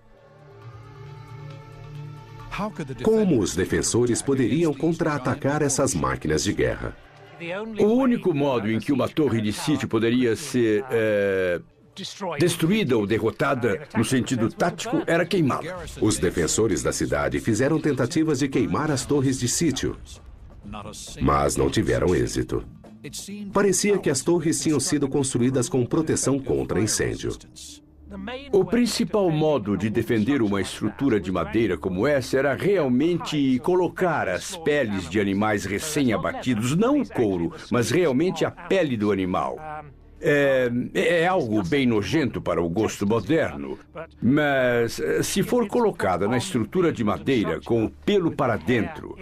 Como os defensores poderiam contra-atacar essas máquinas de guerra? O único modo em que uma torre de sítio poderia ser destruída ou derrotada no sentido tático era queimá-la. Os defensores da cidade fizeram tentativas de queimar as torres de sítio, mas não tiveram êxito. Parecia que as torres tinham sido construídas com proteção contra incêndio. O principal modo de defender uma estrutura de madeira como essa era realmente colocar as peles de animais recém-abatidos, não o couro, mas realmente a pele do animal. É algo bem nojento para o gosto moderno, mas se for colocada na estrutura de madeira com o pelo para dentro,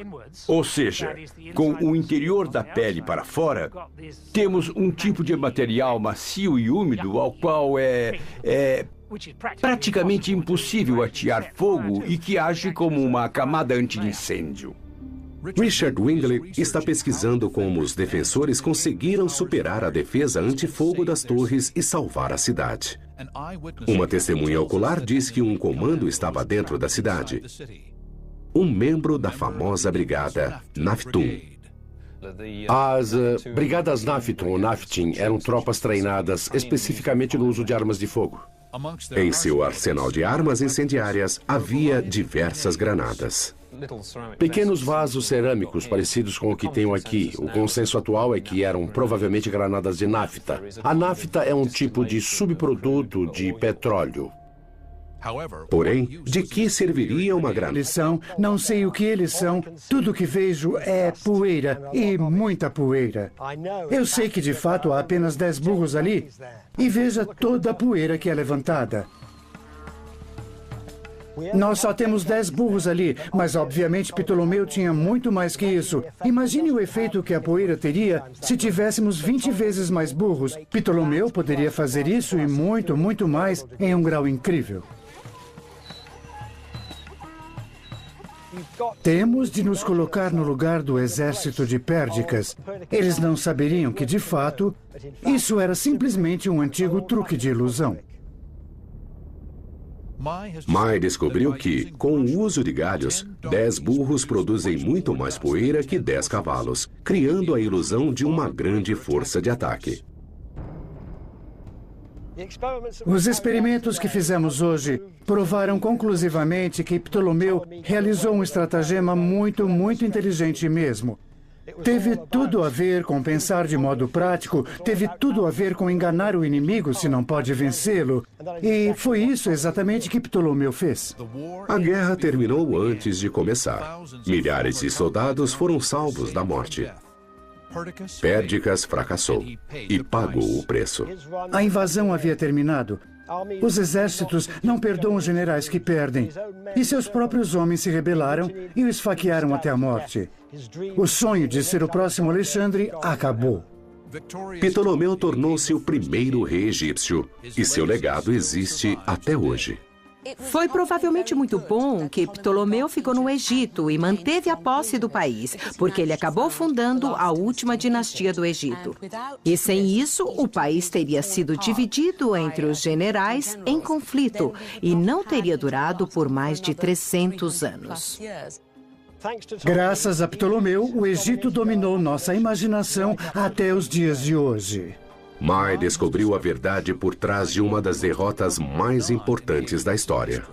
ou seja, com o interior da pele para fora, temos um tipo de material macio e úmido ao qual é praticamente impossível atear fogo e que age como uma camada anti-incêndio. Richard Wingley está pesquisando como os defensores conseguiram superar a defesa antifogo das torres e salvar a cidade. Uma testemunha ocular diz que um comando estava dentro da cidade. Um membro da famosa brigada Naftum. As brigadas Naftum ou Naftim eram tropas treinadas especificamente no uso de armas de fogo. Em seu arsenal de armas incendiárias havia diversas granadas. Pequenos vasos cerâmicos parecidos com o que tenho aqui. O consenso atual é que eram provavelmente granadas de nafta. A nafta é um tipo de subproduto de petróleo. Porém, de que serviria uma granada? Eles são, não sei o que eles são. Tudo que vejo é poeira e muita poeira. Eu sei que de fato há apenas 10 burros ali e veja toda a poeira que é levantada. Nós só temos 10 burros ali, mas obviamente Ptolomeu tinha muito mais que isso. Imagine o efeito que a poeira teria se tivéssemos 20 vezes mais burros. Ptolomeu poderia fazer isso e muito, muito mais em um grau incrível. Temos de nos colocar no lugar do exército de Pérgicas. Eles não saberiam que, de fato, isso era simplesmente um antigo truque de ilusão. Mai descobriu que, com o uso de galhos, 10 burros produzem muito mais poeira que 10 cavalos, criando a ilusão de uma grande força de ataque. Os experimentos que fizemos hoje provaram conclusivamente que Ptolomeu realizou um estratagema muito, muito inteligente mesmo. Teve tudo a ver com pensar de modo prático, teve tudo a ver com enganar o inimigo se não pode vencê-lo. E foi isso exatamente que Ptolomeu fez. A guerra terminou antes de começar. Milhares de soldados foram salvos da morte. Pérgicas fracassou e pagou o preço. A invasão havia terminado. Os exércitos não perdoam os generais que perdem. E seus próprios homens se rebelaram e o esfaquearam até a morte. O sonho de ser o próximo Alexandre acabou. Ptolomeu tornou-se o primeiro rei egípcio e seu legado existe até hoje. Foi provavelmente muito bom que Ptolomeu ficou no Egito e manteve a posse do país, porque ele acabou fundando a última dinastia do Egito. E sem isso, o país teria sido dividido entre os generais em conflito e não teria durado por mais de 300 anos. Graças a Ptolomeu, o Egito dominou nossa imaginação até os dias de hoje. Mai descobriu a verdade por trás de uma das derrotas mais importantes da história.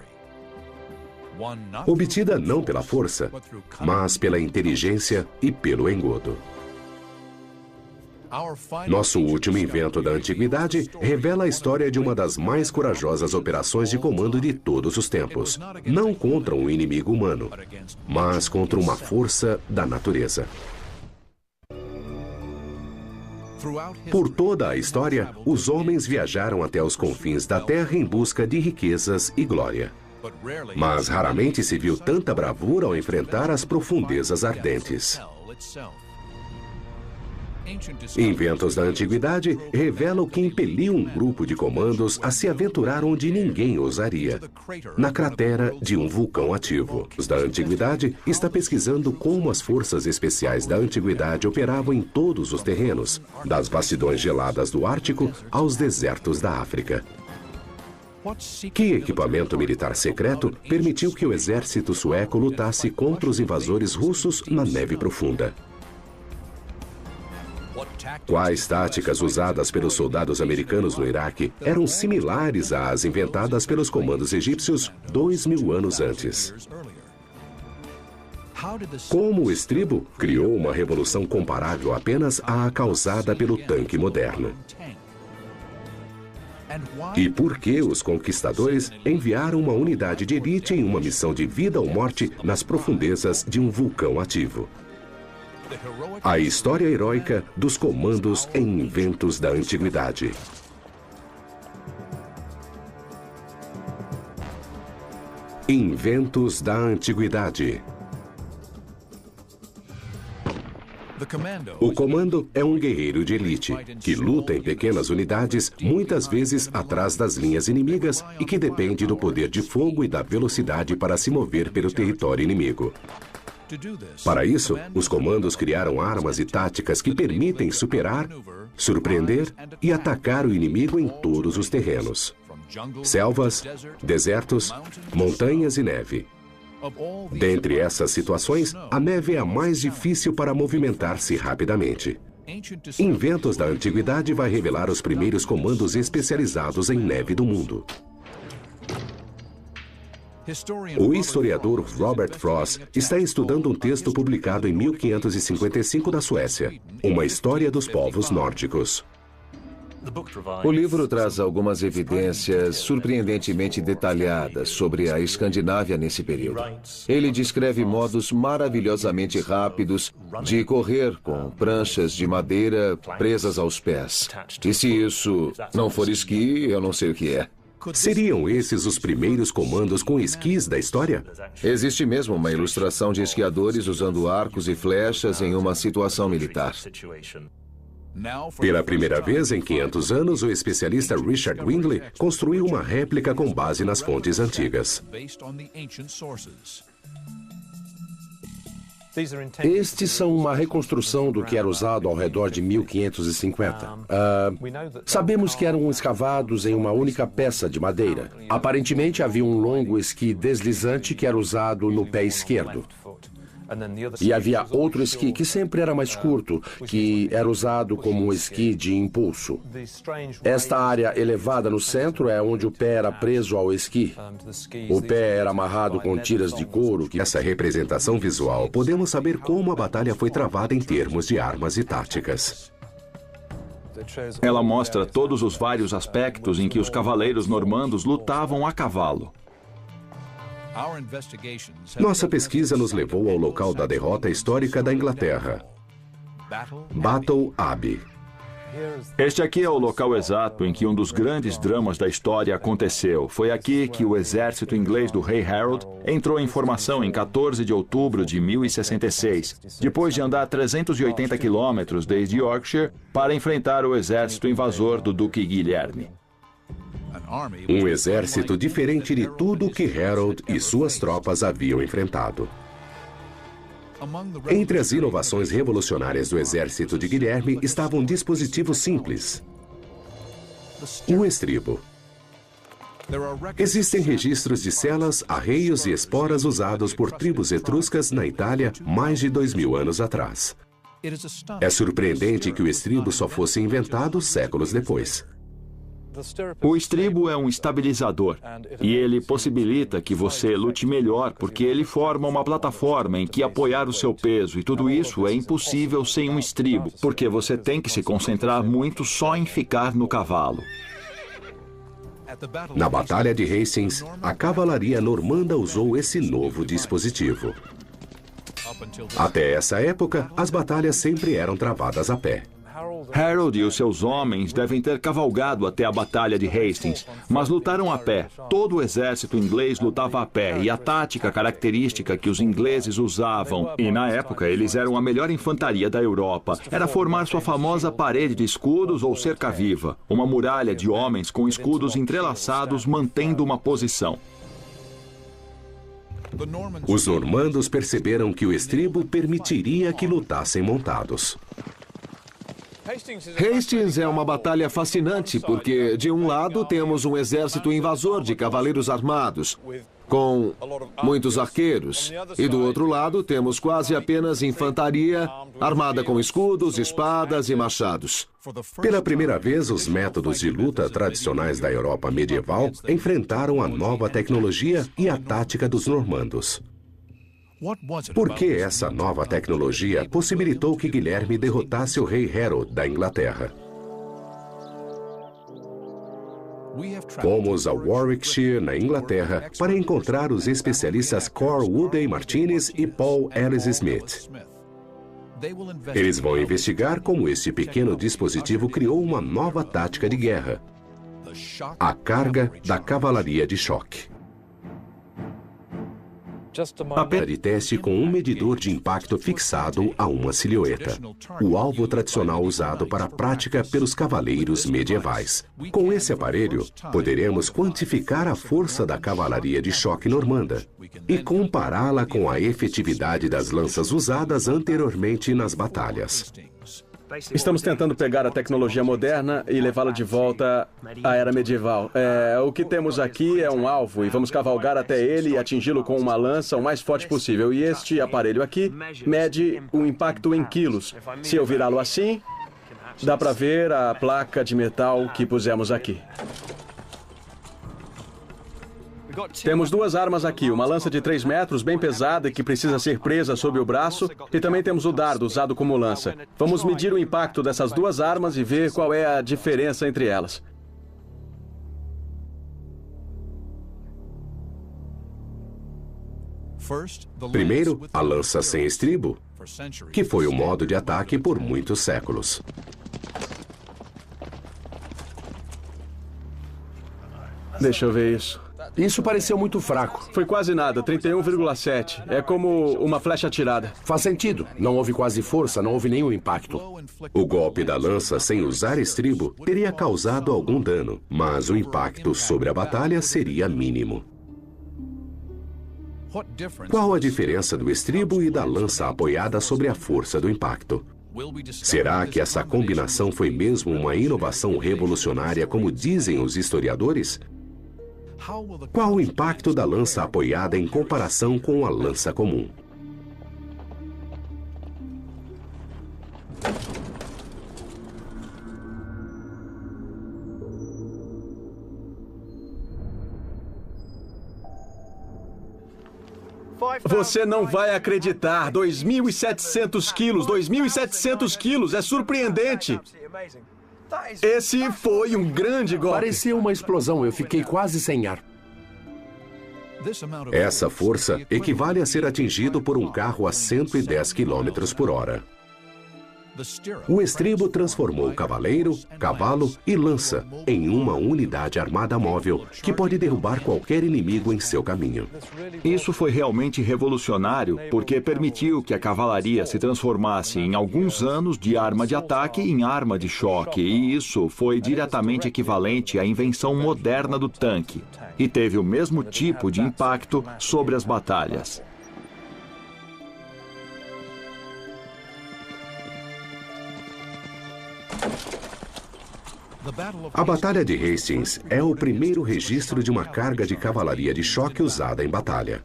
Obtida não pela força, mas pela inteligência e pelo engodo. Nosso último invento da antiguidade revela a história de uma das mais corajosas operações de comando de todos os tempos. Não contra um inimigo humano, mas contra uma força da natureza. Por toda a história, os homens viajaram até os confins da terra em busca de riquezas e glória. Mas raramente se viu tanta bravura ao enfrentar as profundezas ardentes. Inventos da antiguidade revelam o que impeliu um grupo de comandos a se aventurar onde ninguém ousaria, na cratera de um vulcão ativo. Os da antiguidade está pesquisando como as forças especiais da antiguidade operavam em todos os terrenos, das vastidões geladas do Ártico aos desertos da África. Que equipamento militar secreto permitiu que o exército sueco lutasse contra os invasores russos na neve profunda? Quais táticas usadas pelos soldados americanos no Iraque eram similares às inventadas pelos comandos egípcios 2000 anos antes? Como o estribo criou uma revolução comparável apenas à causada pelo tanque moderno? E por que os conquistadores enviaram uma unidade de elite em uma missão de vida ou morte nas profundezas de um vulcão ativo? A história heróica dos comandos em inventos da antiguidade. Inventos da antiguidade. O comando é um guerreiro de elite, que luta em pequenas unidades, muitas vezes atrás das linhas inimigas, e que depende do poder de fogo e da velocidade para se mover pelo território inimigo. Para isso, os comandos criaram armas e táticas que permitem superar, surpreender e atacar o inimigo em todos os terrenos: selvas, desertos, montanhas e neve. Dentre essas situações, a neve é a mais difícil para movimentar-se rapidamente. Inventos da Antiguidade vai revelar os primeiros comandos especializados em neve do mundo. O historiador Robert Frost está estudando um texto publicado em 1555 na Suécia, uma história dos povos nórdicos. O livro traz algumas evidências surpreendentemente detalhadas sobre a Escandinávia nesse período. Ele descreve modos maravilhosamente rápidos de correr com pranchas de madeira presas aos pés. E se isso não for esqui, eu não sei o que é. Seriam esses os primeiros comandos com esquis da história? Existe mesmo uma ilustração de esquiadores usando arcos e flechas em uma situação militar. Pela primeira vez em 500 anos, o especialista Richard Windley construiu uma réplica com base nas fontes antigas. Estes são uma reconstrução do que era usado ao redor de 1550. Sabemos que eram escavados em uma única peça de madeira. Aparentemente havia um longo esqui deslizante que era usado no pé esquerdo. E havia outro esqui que sempre era mais curto, que era usado como um esqui de impulso. Esta área elevada no centro é onde o pé era preso ao esqui. O pé era amarrado com tiras de couro. Nessa representação visual, podemos saber como a batalha foi travada em termos de armas e táticas. Ela mostra todos os vários aspectos em que os cavaleiros normandos lutavam a cavalo. Nossa pesquisa nos levou ao local da derrota histórica da Inglaterra, Battle Abbey. Este aqui é o local exato em que um dos grandes dramas da história aconteceu. Foi aqui que o exército inglês do rei Harold entrou em formação em 14 de outubro de 1066, depois de andar 380 quilômetros desde Yorkshire para enfrentar o exército invasor do Duque Guilherme. Um exército diferente de tudo que Harold e suas tropas haviam enfrentado. Entre as inovações revolucionárias do exército de Guilherme estava um dispositivo simples: o estribo. Existem registros de selas, arreios e esporas usados por tribos etruscas na Itália mais de 2000 anos atrás. É surpreendente que o estribo só fosse inventado séculos depois. O estribo é um estabilizador e ele possibilita que você lute melhor porque ele forma uma plataforma em que apoiar o seu peso, e tudo isso é impossível sem um estribo, porque você tem que se concentrar muito só em ficar no cavalo. Na Batalha de Hastings, a cavalaria normanda usou esse novo dispositivo. Até essa época, as batalhas sempre eram travadas a pé. Harold e os seus homens devem ter cavalgado até a Batalha de Hastings, mas lutaram a pé. Todo o exército inglês lutava a pé, e a tática característica que os ingleses usavam, e na época eles eram a melhor infantaria da Europa, era formar sua famosa parede de escudos ou cerca-viva, uma muralha de homens com escudos entrelaçados mantendo uma posição. Os normandos perceberam que o estribo permitiria que lutassem montados. Hastings é uma batalha fascinante porque, de um lado, temos um exército invasor de cavaleiros armados, com muitos arqueiros, e do outro lado temos quase apenas infantaria armada com escudos, espadas e machados. Pela primeira vez, os métodos de luta tradicionais da Europa medieval enfrentaram a nova tecnologia e a tática dos normandos. Por que essa nova tecnologia possibilitou que Guilherme derrotasse o rei Harold da Inglaterra? Fomos a Warwickshire, na Inglaterra, para encontrar os especialistas Cor Woodey Martinez e Paul Ellis Smith. Eles vão investigar como este pequeno dispositivo criou uma nova tática de guerra: a carga da cavalaria de choque. Apenas de teste com um medidor de impacto fixado a uma silhueta, o alvo tradicional usado para a prática pelos cavaleiros medievais. Com esse aparelho, poderemos quantificar a força da cavalaria de choque normanda e compará-la com a efetividade das lanças usadas anteriormente nas batalhas. Estamos tentando pegar a tecnologia moderna e levá-la de volta à era medieval. O que temos aqui é um alvo e vamos cavalgar até ele e atingi-lo com uma lança o mais forte possível. E este aparelho aqui mede o impacto em quilos. Se eu virá-lo assim, dá para ver a placa de metal que pusemos aqui. Temos duas armas aqui, uma lança de 3 metros, bem pesada e que precisa ser presa sob o braço, e também temos o dardo usado como lança. Vamos medir o impacto dessas duas armas e ver qual é a diferença entre elas. Primeiro, a lança sem estribo, que foi o modo de ataque por muitos séculos. Deixa eu ver isso. Isso pareceu muito fraco. Foi quase nada, 31,7. É como uma flecha atirada. Faz sentido. Não houve quase força, não houve nenhum impacto. O golpe da lança sem usar estribo teria causado algum dano, mas o impacto sobre a batalha seria mínimo. Qual a diferença do estribo e da lança apoiada sobre a força do impacto? Será que essa combinação foi mesmo uma inovação revolucionária, como dizem os historiadores? Qual o impacto da lança apoiada em comparação com a lança comum? Você não vai acreditar. 2.700 quilos, 2.700 quilos. É surpreendente. Esse foi um grande golpe. Parecia uma explosão. Eu fiquei quase sem ar. Essa força equivale a ser atingido por um carro a 110 km por hora. O estribo transformou cavaleiro, cavalo e lança em uma unidade armada móvel que pode derrubar qualquer inimigo em seu caminho. Isso foi realmente revolucionário porque permitiu que a cavalaria se transformasse em alguns anos de arma de ataque em arma de choque, e isso foi diretamente equivalente à invenção moderna do tanque, e teve o mesmo tipo de impacto sobre as batalhas. A Batalha de Hastings é o primeiro registro de uma carga de cavalaria de choque usada em batalha.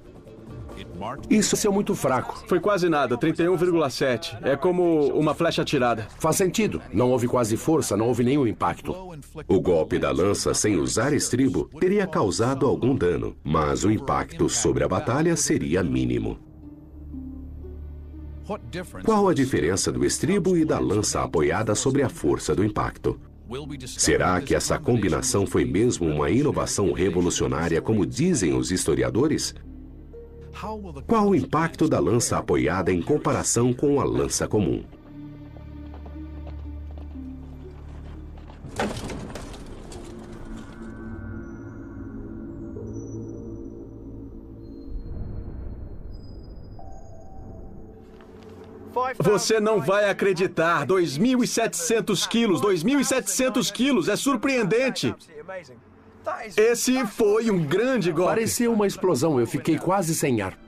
Isso é muito fraco. Foi quase nada, 31,7. É como uma flecha atirada. Faz sentido. Não houve quase força, não houve nenhum impacto. O golpe da lança sem usar estribo teria causado algum dano, mas o impacto sobre a batalha seria mínimo. Qual a diferença do estribo e da lança apoiada sobre a força do impacto? Será que essa combinação foi mesmo uma inovação revolucionária, como dizem os historiadores? Qual o impacto da lança apoiada em comparação com a lança comum? Você não vai acreditar. 2.700 quilos, 2.700 quilos. É surpreendente. Esse foi um grande golpe. Parecia uma explosão. Eu fiquei quase sem ar.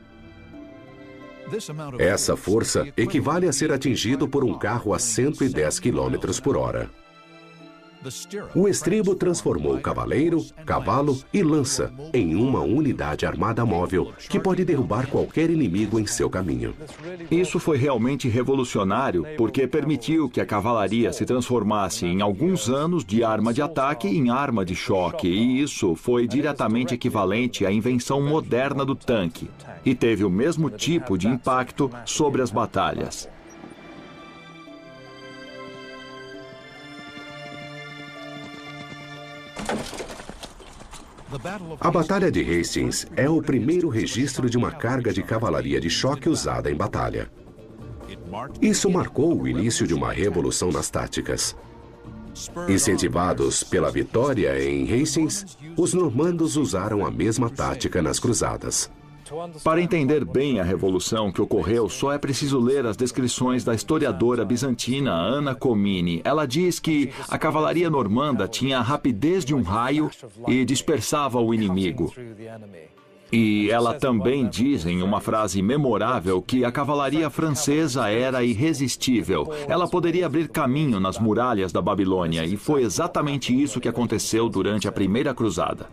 Essa força equivale a ser atingido por um carro a 110 km por hora. O estribo transformou cavaleiro, cavalo e lança em uma unidade armada móvel que pode derrubar qualquer inimigo em seu caminho. Isso foi realmente revolucionário porque permitiu que a cavalaria se transformasse em alguns anos de arma de ataque em arma de choque, e isso foi diretamente equivalente à invenção moderna do tanque, e teve o mesmo tipo de impacto sobre as batalhas. A Batalha de Hastings é o primeiro registro de uma carga de cavalaria de choque usada em batalha. Isso marcou o início de uma revolução nas táticas. Incentivados pela vitória em Hastings, os normandos usaram a mesma tática nas cruzadas. Para entender bem a revolução que ocorreu, só é preciso ler as descrições da historiadora bizantina Anna Comini. Ela diz que a cavalaria normanda tinha a rapidez de um raio e dispersava o inimigo. E ela também diz em uma frase memorável que a cavalaria francesa era irresistível. Ela poderia abrir caminho nas muralhas da Babilônia, e foi exatamente isso que aconteceu durante a Primeira Cruzada.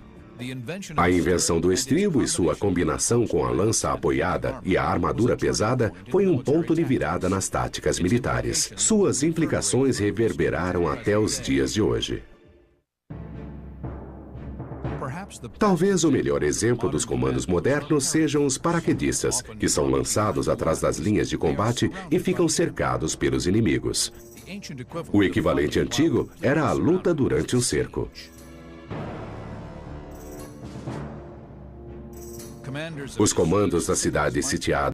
A invenção do estribo e sua combinação com a lança apoiada e a armadura pesada foi um ponto de virada nas táticas militares. Suas implicações reverberaram até os dias de hoje. Talvez o melhor exemplo dos comandos modernos sejam os paraquedistas, que são lançados atrás das linhas de combate e ficam cercados pelos inimigos. O equivalente antigo era a luta durante um cerco. Os comandos da cidade sitiada